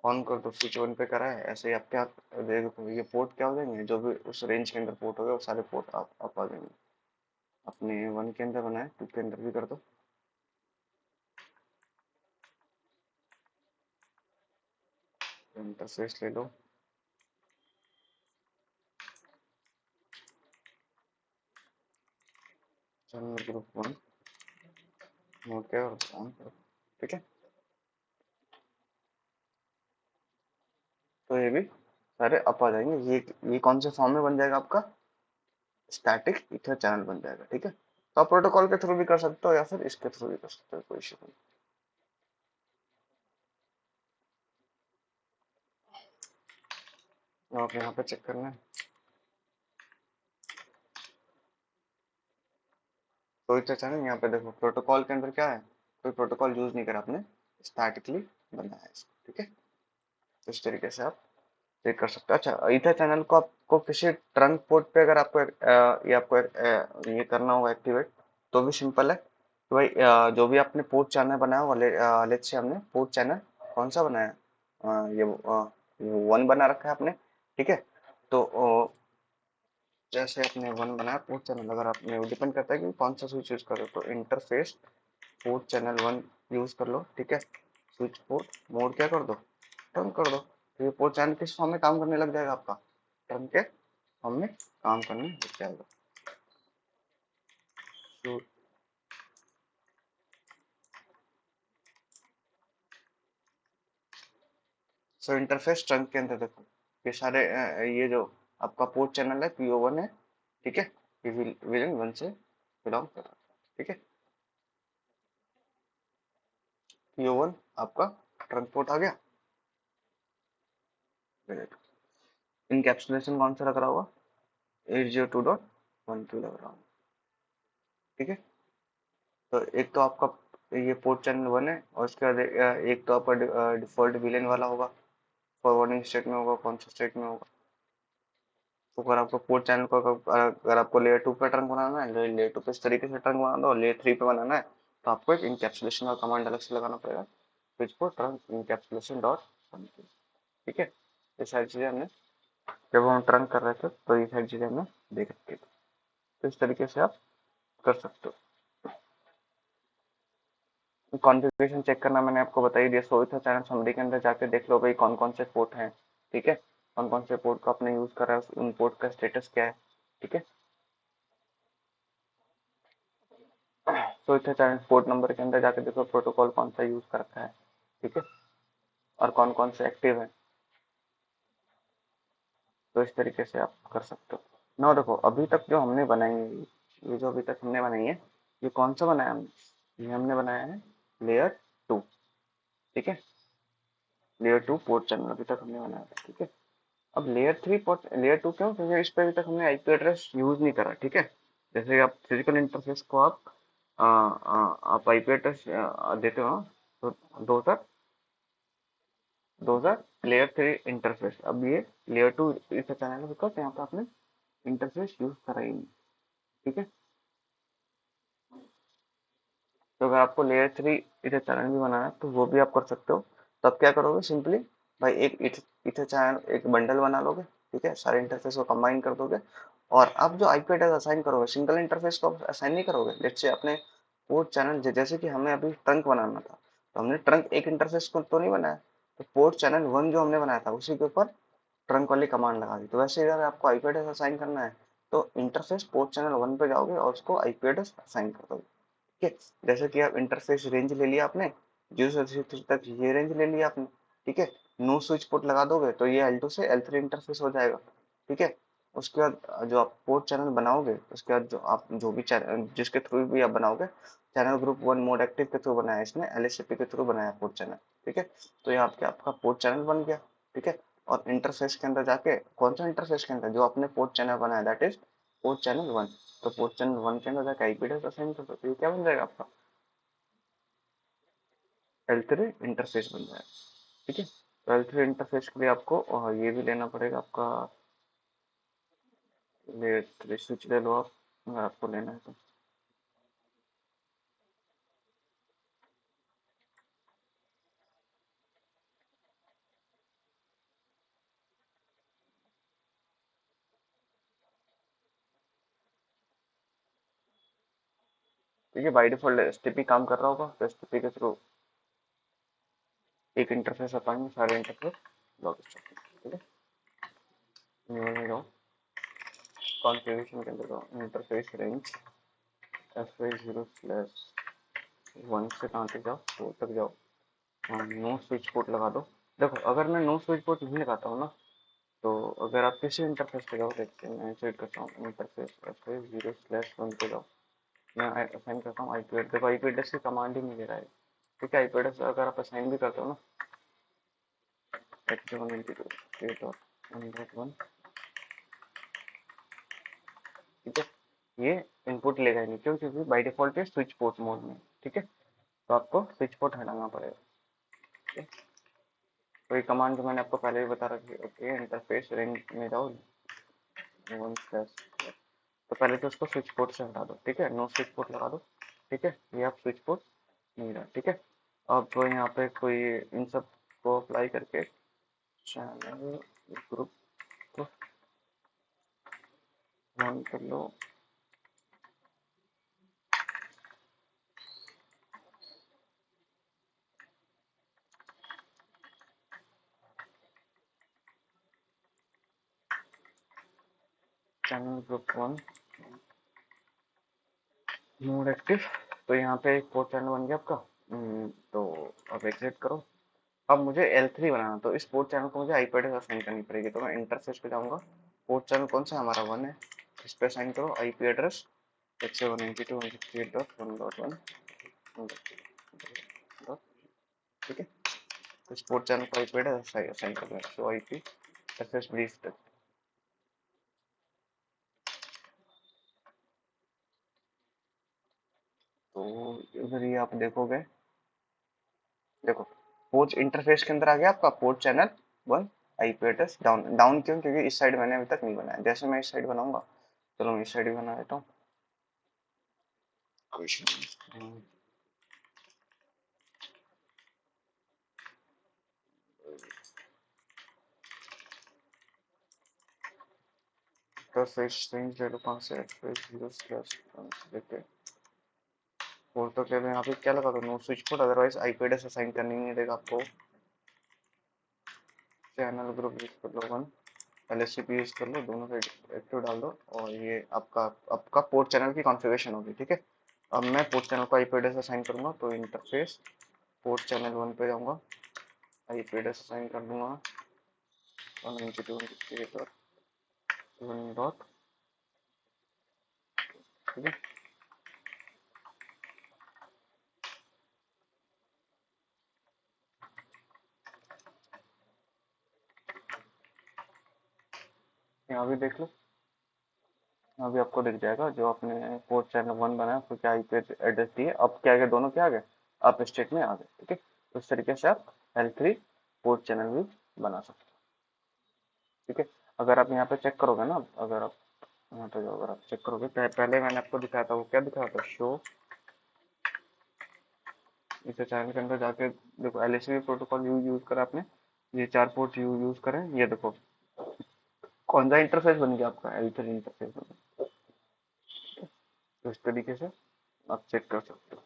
A: ऑन कर दो। स्विच 1 पे करा है, ऐसे ही आप क्या देखो, ये पोर्ट क्या हो जाएंगे, जो भी उस रेंज के अंदर पोर्ट हो गए वो सारे पोर्ट आप आ जाएंगे। अपने 1 के अंदर बनाए, 2 के अंदर भी कर दो। इंटरफेस ले लो, चैनल ग्रुप 1 मोड क्या ऑन करो। ठीक है, तो ये भी सारे अप आ जाएंगे। ये कौन से फॉर्म में बन जाएगा आपका, स्टैटिक ईथर चैनल बन जाएगा। ठीक है, तो आप प्रोटोकॉल के थ्रू भी कर सकते हो या फिर इसके थ्रू भी कर सकते हो, कोई इशू नहीं। तो आप यहाँ पे चेक करना है, तो ईथर चैनल यहाँ पे देखो, प्रोटोकॉल के अंदर क्या है, कोई प्रोटोकॉल यूज नहीं करा आपने, स्टैटिकली बनाया है इसको। ठीक है, इस तरीके से आप चेक कर सकते हो। अच्छा, ईथर चैनल को आपको किसी ट्रंक पोर्ट पे अगर आपको ये आपको ये करना होगा एक्टिवेट, तो भी सिंपल है कि भाई जो भी आपने पोर्ट चैनल बनाया होगा, लेट्स से हमने पोर्ट चैनल कौन सा बनाया है, ये 1 बना रखा है आपने, ठीक है। तो जैसे आपने 1 बनाया पोर्ट चैनल, अगर आपने डिपेंड करता है कि कौन सा स्विच यूज कर रहे हो, तो इंटरफेस पोर्ट चैनल 1 यूज कर लो, ठीक है। स्विच पोर्ट मोड क्या कर दो, टर्न कर दो, तो ये पोर्ट चैनल किस फॉर्म में काम करने लग जाएगा आपका, टर्न के फॉर्म में काम करने लग जाएगा। तो सो इंटरफेस टर्न के अंदर देखो, ये सारे ये जो आपका पोर्ट चैनल है PO1 है, ठीक है। ये विलन 1 से बिलोंग कर रहा है, ठीक है। PO1 आपका ट्रंक पोर्ट आ गया। इनकैप्सुलेशन कौन सा लग रहा होगा, 802.12 लग रहा होगा, ठीक है। तो एक तो आपका ये पोर्ट चैनल 1 है, और उसके बाद एक तो आपका डिफॉल्ट विलेन वाला होगा, फॉरवर्डिंग स्टेट में होगा, कौन सा स्टेट में होगा। तो अगर आपको पोर्ट चैनल को अगर आपको लेयर 2 पे ट्रंक बनाना है, लेयर 2 पे इस तरीके से ट्रंक बनाना है, और लेयर 3 पे बनाना है, तो आपको एक इनकैप्सुलेशन का कमांड अलग से लगाना पड़ेगा, स्विच को ट्रंक इनकैप्सुलेशन डॉट, ठीक है। ये सारी चीजें हमने जब हम ट्रंक कर रहे थे तो ये सारी चीजें हमने देख रखी थी। तो इस तरीके से आप कर सकते हो। कॉन्फ़िगरेशन चेक करना मैंने आपको बता ही दिया, सो था चैनल समरी के अंदर जाके देख लो भाई कौन कौन से पोर्ट हैं, ठीक है। कौन कौन से पोर्ट को आपने यूज कर रहा है, उन पोर्ट का स्टेटस क्या है, ठीक है। तो इतना चैनल पोर्ट नंबर के अंदर जाके देखो प्रोटोकॉल कौन सा यूज कर रखा है, ठीक है, और कौन कौन से एक्टिव है। तो इस तरीके से आप कर सकते हो ना। देखो अभी तक जो हमने बनाई है, ये जो अभी तक हमने बनाई है, ये कौन सा बनाया हमने, ये हमने बनाया है लेयर 2, ठीक है। लेयर 2 पोर्ट चैनल अभी तक हमने बनाया था, ठीक है। अब लेयर 3 पोर्ट, लेयर 2 क्यों, क्योंकि इस पे अभी तक हमने आईपी एड्रेस यूज नहीं करा, ठीक है। जैसे आप फिजिकल इंटरफेस को आप आईपी एड्रेस देते हो, तो दो दोज आर लेयर 3 इंटरफेस। अब ये लेयर 2 इस चैनल है, बिकॉज यहाँ पे आपने इंटरफेस यूज करा ही नहीं, ठीक है। तो अगर आपको लेयर 3 इधर चैनल भी बनाना है तो वो भी आप कर सकते हो। तो आप क्या करोगे, सिंपली भाई एक इधर चैनल एक बंडल बना लोगे, ठीक है, सारे इंटरफेस को कंबाइन कर दोगे, और आप जो आईपी एड्रेस असाइन करोगे, सिंगल इंटरफेस को असाइन नहीं करोगे। लेट्स से अपने पोर्ट चैनल जैसे कि हमें अभी ट्रंक बनाना था, तो हमने ट्रंक एक इंटरफेस को तो नहीं बनाया, तो पोर्ट चैनल 1 जो हमने बनाया था उसी के ऊपर ट्रंक वाली कमांड लगा दी। तो वैसे ही अगर आपको आईपी एड्रेस असाइन करना है, तो इंटरफेस पोर्ट चैनल 1 पे जाओगे और उसको आईपी एड्रेस असाइन कर दोगे, ठीक है। जैसे कि आप इंटरफेस रेंज ले लिया आपने, 0 से 3 तक ये रेंज ले लिया आपने, ठीक है। नो स्विच पोर्ट लगा दोगे तो ये L2 से L3 इंटरफेस हो जाएगा, ठीक है। उसके बाद जो आप पोर्ट चैनल बनाओगे, उसके बाद जो आप जो भी चैनल जिसके थ्रू भी आप बनाओगे, चैनल ग्रुप 1 मोड एक्टिव के थ्रू बनाया, इसने LSAP के थ्रू बनाया पोर्ट चैनल, ठीक है। तो ये आपके आपका पोर्ट चैनल बन गया, ठीक है। और इंटरफेस के अंदर जाके, कौन सा इंटरफेस के अंदर, जो आपने पोर्ट चैनल बनाया, दैट इज पोर्ट चैनल 1। तो पोर्ट चैनल 1 के अंदर जाके आईपी एड्रेस असाइन कर दो, तो ये क्या बन जाएगा आपका L3 इंटरफेस बन जाएगा, ठीक है। तो L3 इंटरफेस के लिए आपको ये भी लेना पड़ेगा आपका, लेयर 3 स्विच ले लो आप, अगर आपको लेना है तो। ठीक है, बाई डिफॉल्ट एसटीपी काम कर रहा होगा, तो एसटीपी के थ्रू एक इंटरफेस हटाएंगे, सारे इंटरफेस लॉग स्टार्ट, ठीक है। न्यू में जाओ, कॉन्फ़िगरेशन के अंदर जाओ, इंटरफेस रेंज FA0/1 से कहाँ तक जाओ, 4 तक जाओ, नो स्विच पोर्ट लगा दो। देखो अगर मैं नो स्विच पोर्ट नहीं लगाता हूँ ना, तो अगर आप किसी इंटरफेस पे जाओ, देखते हैं मैं सेट करता हूँ इंटरफेस FA0/1 पे जाओ, मैं असाइन करता हूँ आईपी एड्रेस। देखो आईपी एड्रेस की कमांड ही नहीं दे रहा है, ठीक है। आईपी एड्रेस अगर आप असाइन भी करते हो ना, 192.8.1.1, ठीक है, ये इनपुट लेगा ही नहीं, क्यों, क्योंकि बाई डिफॉल्ट ये स्विच पोर्ट मोड में, ठीक है। तो आपको स्विच पोर्ट हटाना पड़ेगा, ठीक है। तो ये कमांड जो मैंने आपको पहले भी बता रखी है। ओके, इंटरफेस रेंज में जाओ 1+। तो पहले तो उसको स्विच पोर्ट से हटा दो, ठीक है, नो स्विच पोर्ट लगा दो, ठीक है, ये आप स्विच पोर्ट नहीं रहा, ठीक है। अब यहाँ पे कोई इन सब को अप्लाई करके चैनल ग्रुप को ऑन कर लो। Channel group 1 mode active. तो यहाँ पे एक पोर्ट चैनल बन गया आपका। तो अब एग्जिट करो। अब मुझे L3 बनाना, तो इस पोर्ट चैनल को मुझे आईपी एड्रेस असाइन करनी पड़ेगी। तो मैं इंटरफेस पे जाऊंगा, पोर्ट चैनल कौन सा हमारा 1 है, इस पे असाइन करो आईपी एड्रेस 192.168.1.1, ठीक है। तो इस पोर्ट चैनल को आईपी एड्रेस असाइन कर दूंगा, सो आईपी एड्रेस ब्रीफ तक। तो इधर ये आप देखोगे, देखो पोर्ट इंटरफेस के अंदर आ गया आपका port channel 1 IP address down. Down क्यों? क्योंकि इस साइड मैंने अभी तक नहीं बनाया। जैसे मैं इस साइड बनाऊंगा, चलो मैं इस साइड भी बना देता हूँ, कोई इशू नहीं। तो फिश स्ट्रिंग ले लो 5 से फिश 0/1 देके पोर्ट तो ले लो। यहाँ पे क्या लगा दो, know switch port, otherwise IP address assign करने ही नहीं देगा आपको। चैनल ग्रुप यूज कर लो 1, एलएससीपी यूज कर लो, दोनों पे एक्टिव डाल दो, और ये आपका आपका पोर्ट चैनल की कॉन्फ़िगरेशन होगी, ठीक है। अब मैं पोर्ट चैनल को आईपी एड्रेस असाइन करूंगा, तो इंटरफेस पोर्ट चैनल 1 पे जाऊंगा, आईपी एड्रेस असाइन कर दूंगा 192.168.1. ठीक है। यहाँ भी देख लो, यहाँ भी आपको दिख जाएगा जो आपने पोर्ट चैनल 1 बनाया उसको क्या आईपी एड्रेस दिए। अब क्या गए, दोनों क्या आ गए, आप स्टेट में आ गए, ठीक है। तो इस तरीके से आप L3 पोर्ट चैनल भी बना सकते हो, ठीक है। अगर आप यहाँ पे चेक करोगे ना, अगर आप यहाँ पे जाओ, अगर आप चेक करोगे, पहले मैंने आपको दिखाया था, वो क्या दिखाया था, शो इस चैनल के अंदर जाके देखो, एलएसबी प्रोटोकॉल यूज करा आपने, ये 4 पोर्ट यूज करें, ये देखो कौन सा इंटरफेस बन गया आपका, L3 इंटरफेस बन गया। तो इस तरीके से आप चेक कर सकते हो।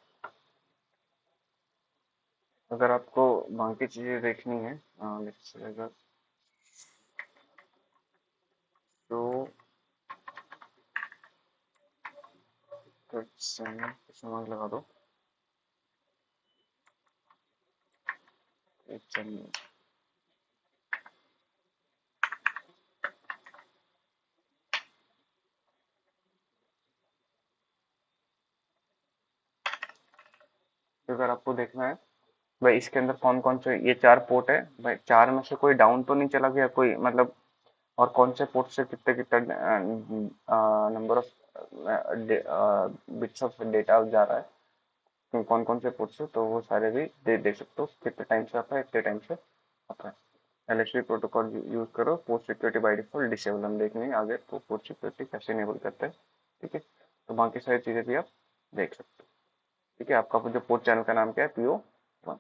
A: अगर आपको बाकी चीजें देखनी है, अगर तो समझ लगा दो, एक चैनल अगर आपको देखना है भाई इसके अंदर कौन कौन से ये 4 पोर्ट है भाई, 4 में से कोई डाउन तो नहीं चला गया कोई, मतलब, और कौन से पोर्ट से कितने कितने number of bits of data जा रहा है, कौन कौन से पोर्ट से, तो वो सारे भी देख सकते हो, कितने टाइम से आता है, इतने टाइम से आता है। एलएसपी प्रोटोकॉल यूज करो, port security by default disable, हम देखेंगे आगे तो पोर्ट सिक्योरिटी कैसे इनेबल करते हैं, ठीक है। तो बाकी सारी चीजें भी आप देख सकते हो, ठीक है। आपका जो पोर्ट चैनल का नाम क्या है, PO1,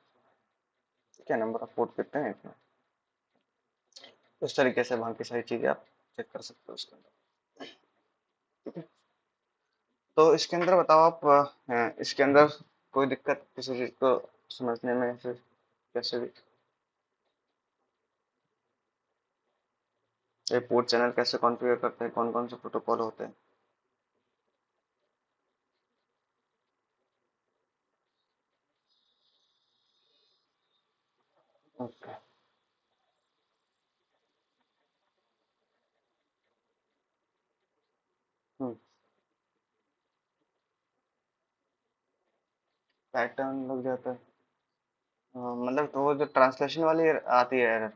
A: ठीक है, नंबर ऑफ पोर्ट कितने हैं इसमें। इस तरीके से बाकी सारी चीजें आप चेक कर सकते हो इसके अंदर, ठीक है। तो इसके अंदर बताओ आप, इसके अंदर कोई दिक्कत किसी चीज को समझने में, ऐसे कैसे भी ये पोर्ट चैनल कैसे कॉन्फ़िगर करते हैं, कौन कौन से प्रोटोकॉल होते हैं। ओके। हम्म। पैटर्न लग जाता है। मतलब तो वो जो ट्रांसलेशन वाली आती है error।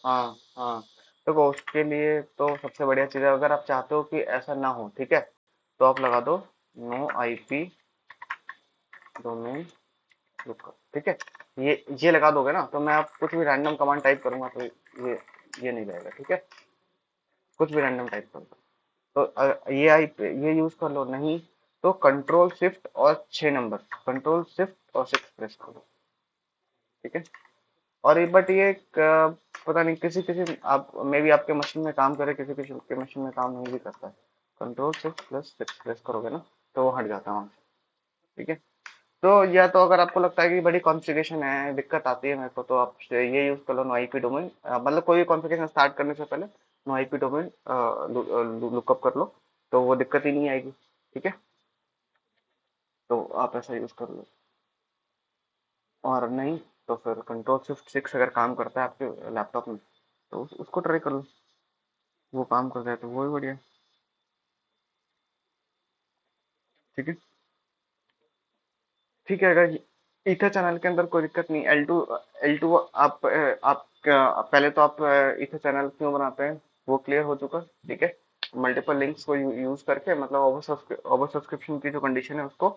A: हाँ हाँ। देखो उसके लिए तो सबसे बढ़िया चीज़ है, अगर आप चाहते हो कि ऐसा ना हो, ठीक है, तो आप लगा दो नो आईपी डोमेन लुकअप, ठीक है। ये लगा दोगे ना, तो मैं आप कुछ भी रैंडम कमांड टाइप करूंगा तो ये नहीं जाएगा, ठीक है। कुछ भी रैंडम टाइप करूंगा तो ये यूज कर लो, नहीं तो कंट्रोल शिफ्ट और 6 नंबर, कंट्रोल शिफ्ट और 6 प्रेस करो, ठीक है। और बट ये पता नहीं, किसी किसी आप मे भी आपके मशीन में काम करे, किसी किसी के मशीन में काम नहीं भी करता है। कंट्रोल शिफ्ट प्लस 6 प्रेस करोगे ना तो वो हट जाता है वहां से, ठीक है। तो या तो अगर आपको लगता है कि बड़ी कॉन्फ़िगरेशन है, दिक्कत आती है मेरे को, तो आप ये यूज कर लो, नो आईपी डोमेन। मतलब कोई भी कॉन्फ़िगरेशन स्टार्ट करने से पहले नो आईपी डोमेन लुकअप कर लो, तो वो दिक्कत ही नहीं आएगी, ठीक है। तो आप ऐसा यूज कर लो। और नहीं तो फिर कंट्रोल शिफ्ट 6 अगर काम करता है आपके लैपटॉप में तो उसको ट्राई कर लो, वो काम कर जाए तो वो ही बढ़िया, ठीक है। ठीक है, अगर ईथर चैनल के अंदर कोई दिक्कत नहीं, एल टू आप पहले तो आप ईथर चैनल क्यों बनाते हैं वो क्लियर हो चुका, ठीक है। मल्टीपल लिंक्स को यूज करके, मतलब ओवर सब्सक्रिप्शन की जो कंडीशन है उसको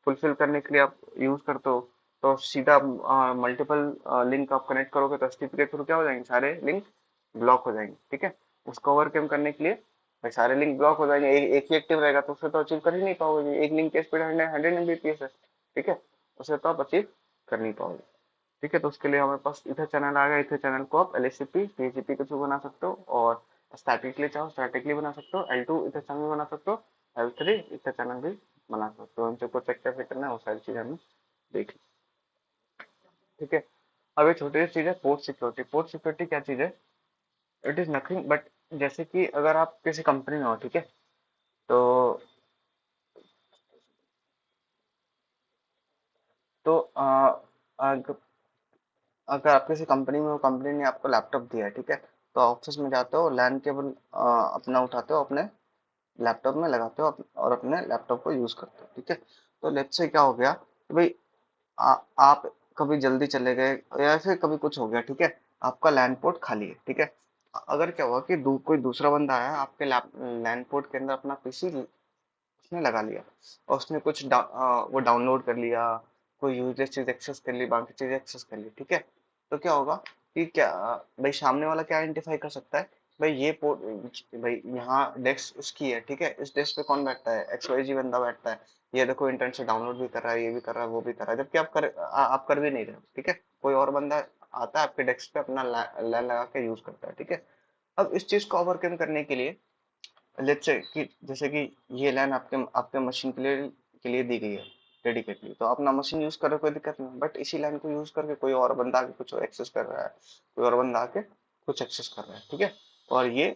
A: फुलफिल करने के लिए आप यूज करते हो, तो सीधा मल्टीपल लिंक आप कनेक्ट करोगे तो एचटीटीपी के थ्रू क्या हो जाएंगे, सारे लिंक ब्लॉक हो जाएंगे, ठीक है। उसको ओवरकम करने के लिए भाई सारे लिंक ब्लॉक हो जाएंगे, एक ही एक्टिव रहेगा तो उससे तो अचीव कर ही नहीं पाओगे, एक लिंक की स्पीड 100 Mbps है, ठीक है। उसे तो आप अचीव कर नहीं पाओगे, ठीक है। तो उसके लिए हमारे पास इथर चैनल आ गया, इथर चैनल को आप एलएचसीपी पीएचपी के थ्रू बना सकते हो, और स्टैटिकली चाहो स्टैटिकली बना सकते हो, L2 इथर चैनल बना सकते हो, L3 इथर चैनल भी बना सकते हो, उनसे कुछ चेक कैसे करना है वो सारी चीजें हमें देख ली, ठीक है। अब एक छोटी सी चीज है पोर्ट सिक्योरिटी। पोर्ट सिक्योरिटी क्या चीज है? इट इज नथिंग बट, जैसे कि अगर आप किसी कंपनी में हो, ठीक है, तो तो अगर अगर आप किसी कंपनी में हो, कंपनी ने आपको लैपटॉप दिया है, ठीक है, तो ऑफिस में जाते हो, लैन केबल अपना उठाते हो, अपने लैपटॉप में लगाते हो और अपने लैपटॉप को यूज करते हो, ठीक है। तो लेट्स से क्या हो गया कि भाई आप कभी जल्दी चले गए या फिर कभी कुछ हो गया, ठीक है, आपका लैन पोर्ट खाली है, ठीक है। अगर क्या हुआ कि कोई दूसरा बंदा आया आपके लैन पोर्ट के अंदर अपना पीसी उसने लगा लिया, और उसने वो डाउनलोड कर लिया, कोई यूजलेस चीज एक्सेस कर ली, बाकी चीज एक्सेस कर ली, ठीक है। तो क्या होगा कि क्या भाई सामने वाला क्या आइडेंटिफाई कर सकता है, भाई ये पोर्ट, भाई यहाँ डेस्क उसकी है, ठीक है, इस डेस्क पे कौन बैठता है, एक्सवाईजी बंदा बैठता है, ये देखो इंटरनेट से डाउनलोड भी कर रहा है, ये भी कर रहा है, वो भी कर रहा है, जबकि आप कर भी नहीं रहे हो, ठीक है। कोई और बंदा आता है आपके डेस्क पे अपना लैन लगा के यूज करता है, ठीक है। अब इस चीज को ओवरकम करने के लिए लेट्स से कि जैसे कि ये लाइन आपके आपके मशीन के लिए दी गई है डेडिकेटली, तो अपना मशीन यूज कर रहे हो, कोई दिक्कत नहीं, बट इसी लाइन को यूज करके कोई और बंदा आके कुछ एक्सेस कर रहा है, कोई और बंदा आके कुछ एक्सेस कर रहा है, ठीक है। और ये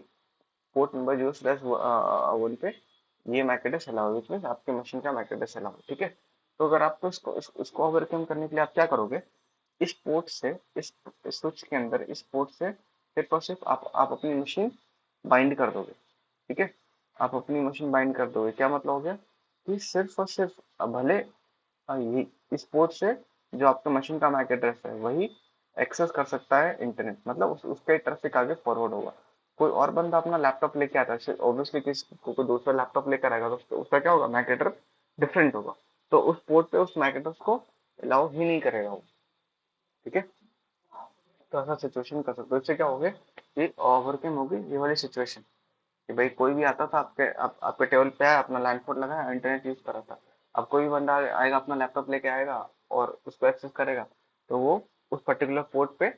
A: पोर्ट नंबर 0/1 पे ये MAC address allow, which mean आपके मशीन का मैक एड्रेस अलाउ, ठीक है। तो अगर आपको इसको ओवरकम करने के लिए आप क्या करोगे, इस पोर्ट से इस स्विच के अंदर इस पोर्ट से सिर्फ और सिर्फ आप अपनी मशीन बाइंड कर दोगे, ठीक है। आप अपनी मशीन बाइंड कर दोगे, क्या मतलब हो गया कि सिर्फ और सिर्फ भले ये इस पोर्ट से जो आपके मशीन का मैक एड्रेस है वही एक्सेस कर सकता है इंटरनेट, मतलब उसके ट्रैफिक आगे फॉरवर्ड होगा। कोई और बंदा अपना लैपटॉप लेके आता है, ऑब्वियसली किसी कोई दूसरा लैपटॉप लेकर आएगा तो उसका क्या होगा, मैक एड्रेस डिफरेंट होगा, तो उस पोर्ट पे उस मैक एड्रेस को अलाउ ही नहीं करेगा वो, ठीक है। तो ऐसा सिचुएशन कर सकते हो, इससे क्या हो गया, ये ओवरकम होगी ये वाली सिचुएशन, कि भाई कोई भी आता था आपके टेबल पे आया, अपना लैंड फोन लगाया, इंटरनेट यूज कर रहा था, अब कोई भी बंदा आएगा अपना लैपटॉप लेके आएगा और उसको एक्सेस करेगा, तो वो उस पर्टिकुलर पोर्ट पे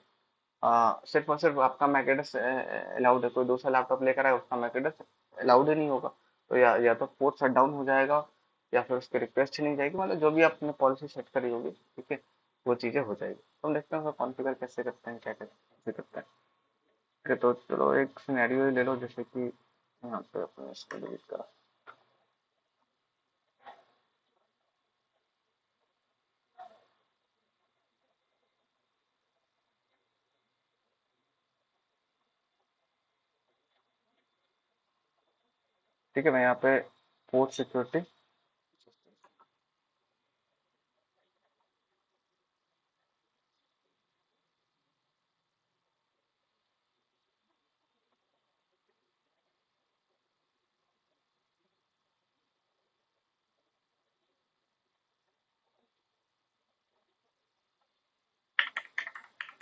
A: सिर्फ और सिर्फ आपका मैक एड्रेस अलाउड है, कोई दूसरा लैपटॉप लेकर आए उसका मैक एड्रेस अलाउड ही नहीं होगा, तो या तो पोर्ट शट डाउन हो जाएगा, या फिर उसकी रिक्वेस्ट ही नहीं जाएगी, मतलब जो भी आपने पॉलिसी सेट करी होगी, ठीक है, वो चीजें हो जाएगी। तो हम देखते हैं उसका कॉन्फ़िगर कैसे करते हैं, क्या कैसे करते हैं। ठीक है, तो चलो एक सिनेरियो ही ले लो, जैसे कि यहाँ पे अपने इसको डिलीट करा, ठीक है। मैं यहाँ पे port security,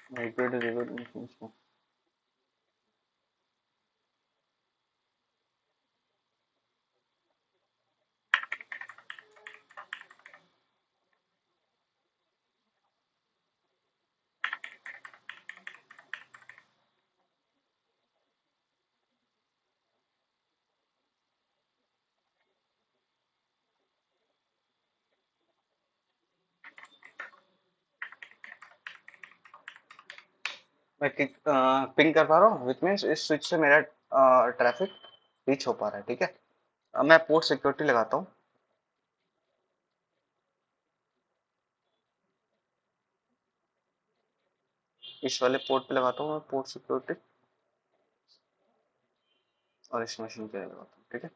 A: equal to zero, मैं पिंग कर पा रहा हूँ विच मीन्स इस स्विच से मेरा ट्रैफिक रीच हो पा रहा है, ठीक है। अब मैं पोर्ट सिक्योरिटी लगाता हूँ। इस वाले पोर्ट पे लगाता हूँ मैं पोर्ट सिक्योरिटी, और इस मशीन पे लगाता हूँ, ठीक है।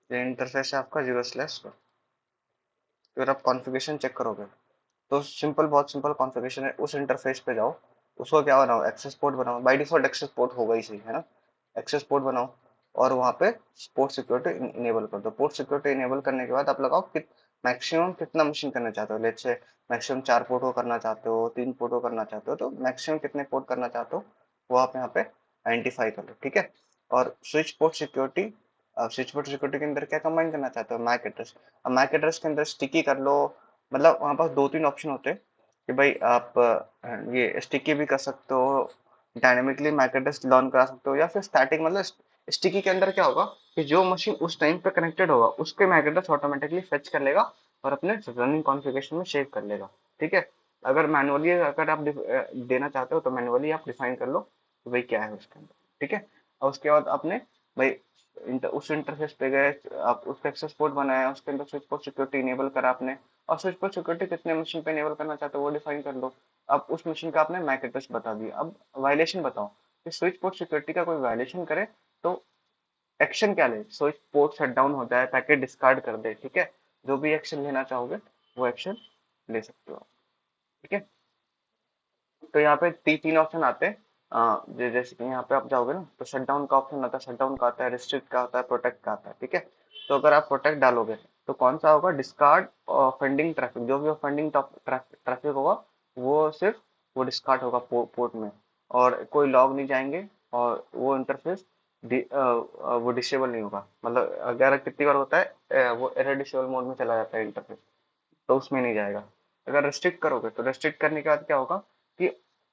A: ये इंटरफेस है आपका जीरो स्लैश। अगर आप कॉन्फ़िगरेशन चेक करोगे तो सिंपल, बहुत सिंपल कॉन्फ़िगरेशन है। उस इंटरफेस पे जाओ, उसको क्या बनाओ, एक्सेस पोर्ट बनाओ। बाय डिफॉल्ट एक्सेस पोर्ट होगा ही, सही है ना। एक्सेस पोर्ट बनाओ और वहाँ पे पोर्ट सिक्योरिटी इनेबल कर दो। पोर्ट सिक्योरिटी इनेबल करने के बाद आप लगाओ कि मैक्सिमम कितना मशीन करना चाहते हो। लेट्स से मैक्सिमम 4 पोर्ट को करना चाहते हो, 3 पोर्ट को करना चाहते हो, तो मैक्सिमम कितने पोर्ट करना चाहते हो वो आप यहाँ पे आइडेंटिफाई कर लो, ठीक है। और switch port security, switch port security के अंदर क्या कंबाइन करना चाहते हो, मैक एड्रेस। अब मैक एड्रेस के अंदर स्टिकी कर लो। मतलब वहाँ पास 2-3 ऑप्शन होते हैं कि भाई आप ये स्टिकी भी कर सकते हो, डायनेमिकली मैक एड्रेस लॉन्च करा सकते हो, या फिर स्टैटिक। मतलब स्टिकी के अंदर क्या होगा कि जो मशीन उस टाइम पे कनेक्टेड होगा उसके मैक एड्रेस ऑटोमेटिकली फेच कर लेगा और अपने रनिंग कॉन्फ़िगरेशन में सेव कर लेगा, ठीक है। अगर मैनुअली अगर आप देना चाहते हो तो मैनुअली आप डिफाइन कर लो कि भाई क्या है उसके अंदर, ठीक है। और उसके बाद आपने भाई उस इंटरफेस पे गए, आप उसका एक्सेस पोर्ट बनाया, उसके अंदर स्विच पोर्ट सिक्योरिटी इनेबल करा आपने, और स्विच पोर्ट सिक्योरिटी कितने मशीन पे इनेबल करना चाहते हो वो डिफाइन कर लो। अब उस मशीन का आपने मैक एड्रेस बता दिया। अब वायलेशन बताओ कि स्विच पोर्ट सिक्योरिटी का कोई वायलेशन करे तो एक्शन क्या ले। स्विच पोर्ट शट डाउन हो जाए, पैकेट डिस्कार्ड कर दे, ठीक है। जो भी एक्शन लेना चाहोगे वो एक्शन ले सकते हो, ठीक है। तो यहाँ पे तीन ऑप्शन आते हैं। जैसे कि यहाँ पे आप जाओगे ना तो शट डाउन का ऑप्शन आता है, शट डाउन का आता है, रिस्ट्रिक्ट का आता है, प्रोटेक्ट का आता है, ठीक है। तो अगर आप प्रोटेक्ट डालोगे तो कौन सा होगा, डिस्कार्ड ऑफेंडिंग ट्रैफिक। जो भी ऑफेंडिंग ट्रैफिक होगा वो सिर्फ वो डिस्कार्ड होगा पोर्ट में, और कोई लॉग नहीं जाएंगे, और वो इंटरफेस वो डिसेबल नहीं होगा। मतलब अगर कितनी बार होता है वो एरर डिसेबल मोड में चला जाता है इंटरफेस, तो उसमें नहीं जाएगा। अगर रेस्ट्रिक्ट करोगे तो रेस्ट्रिक्ट करने के बाद क्या होगा कि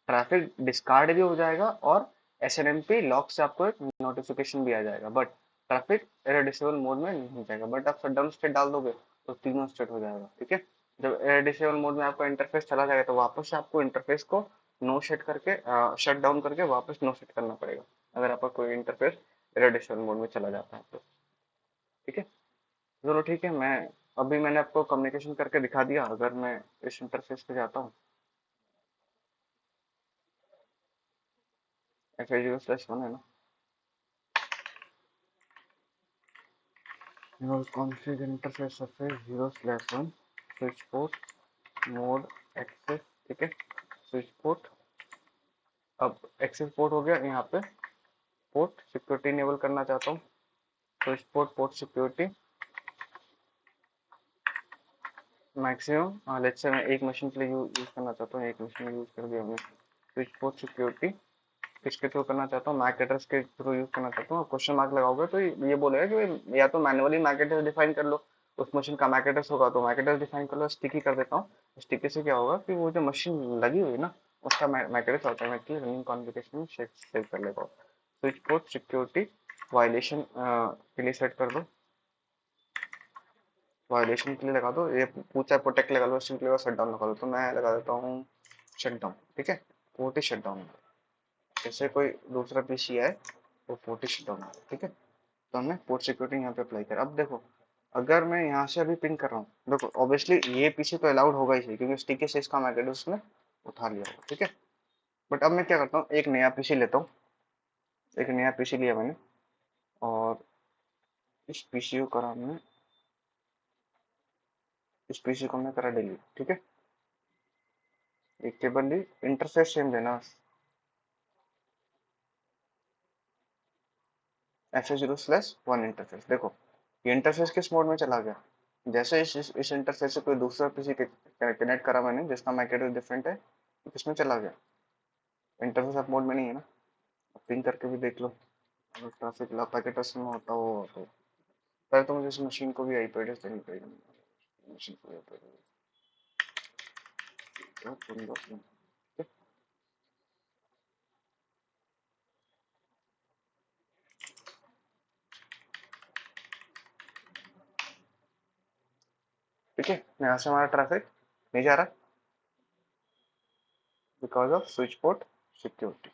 A: ट्रैफिक डिस्कार्ड भी हो जाएगा, और एसएनएमपी लॉक से आपको एक नोटिफिकेशन भी आ जाएगा, बट ट्रैफिक इरेडिसेबल मोड में नहीं जाएगा। बट आप शटडाउन स्टेट डाल दोगे तो तीनों स्टेट हो जाएगा, ठीक है। जब इरेडिसेबल मोड में आपका इंटरफेस चला जाएगा तो वापस से आपको इंटरफेस को नो सेट करके शट डाउन करके वापस नो सेट करना पड़ेगा, अगर आपका कोई इंटरफेस इरेडिसेबल मोड में चला जाता है तो, ठीक है। चलो ठीक है, मैं अभी मैंने आपको कम्युनिकेशन करके दिखा दिया। अगर मैं इस इंटरफेस पे जाता हूँ, FA0/1 है ना, config interface FA0/1 switch port mode access, ठीक है। स्विच पोर्ट, अब एक्सेस पोर्ट हो गया। यहाँ पे पोर्ट सिक्योरिटी इनेबल करना चाहता हूँ, switch port port security maximum. Let's say मैं एक मशीन के लिए यूज करना चाहता हूँ, एक मशीन यूज कर दिया हमने। स्विच पोर्ट सिक्योरिटी किसके थ्रू करना चाहता हूँ, मैक एड्रेस के थ्रू यूज करना चाहता हूँ। क्वेश्चन मार्क लगाओगे तो ये बोलेगा कि भाई या तो मैनुअली मैक एड्रेस डिफाइन कर लो, उस मशीन का मैक एड्रेस होगा तो मैक एड्रेस डिफाइन कर लो। स्टिकी कर देता हूँ, स्टिकी से क्या होगा कि वो जो मशीन लगी हुई है ना उसका MAC address automatically running configuration में सेव कर लेगा। स्विच पोर्ट सिक्योरिटी वायलेशन के लिए सेट कर दो, वायलेशन के लिए लगा दो। ये पूछा प्रोटेक्ट लगा लो, सिंपली लगा शट डाउन लगा दो, तो मैं लगा देता हूँ शट डाउन, ठीक है। पोर्ट ही शट डाउन, जैसे कोई दूसरा पीसी है वो पोर्ट ही शट डाउन है, ठीक है। तो हमने पोर्ट सिक्योरिटी यहाँ पे अप्लाई करा। अब देखो अगर मैं यहाँ से अभी पिंग कर रहा हूँ, देखो ऑब्वियसली ये पीसी तो अलाउड होगा ही सही, क्योंकि स्टिकी से इसका मैक एड्रेस उसने उठा लिया होगा, ठीक है। बट अब मैं क्या करता हूँ, एक नया पीसी लेता हूँ। एक नया पीसी लिया मैंने, और इस पीसी को करा हमने, इस पीसी को मैं करा डिलीट, ठीक है। एक केबल ली, इंटरफेस सेम देना, FA0/1 इंटरफेस। देखो ये इंटरफेस किस मोड में चला गया, जैसे इस इंटरफेस से कोई दूसरा पीसी कनेक्ट करा मैंने जिसका मैक एड्रेस डिफरेंट है, किसमें चला गया? इंटरफेस आप मोड में नहीं है ना। पिंग करके भी देख लो, अगर ट्रैफिक ला पैकेट में होता हो तो पहले तो मुझे इस मशीन को भी आईपी एड्रेस देनी पड़ेगी। मशीन को आईपी एड्रेस ठीक है। यहाँ से हमारा ट्रैफिक नहीं जा रहा because off switch port security.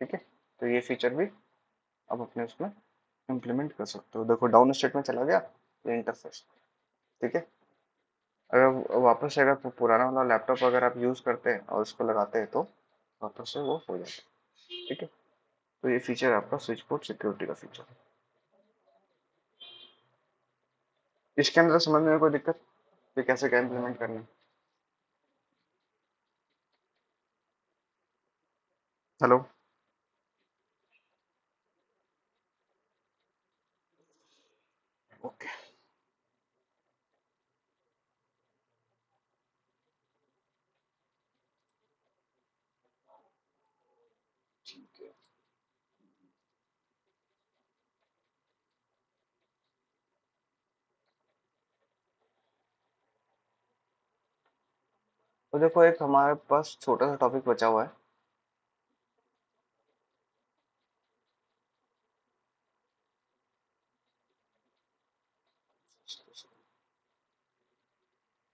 A: ठीक है, तो ये फीचर भी अब अपने उसमें इम्प्लीमेंट कर सकते हो। देखो डाउन स्टेट में चला गया ये इंटरफेस। ठीक है, अगर वापस से अगर पुराना वाला लैपटॉप अगर आप यूज करते हैं और उसको लगाते हैं तो वापस से वो हो जाता है। ठीक है, तो ये फीचर है आपका स्विच पोर्ट सिक्योरिटी का फीचर। इसके अंदर समझने में कोई दिक्कत, ये कैसे क्या इम्प्लीमेंट करना है? हेलो। ओके, ठीक है। तो देखो एक हमारे पास छोटा सा टॉपिक बचा हुआ है,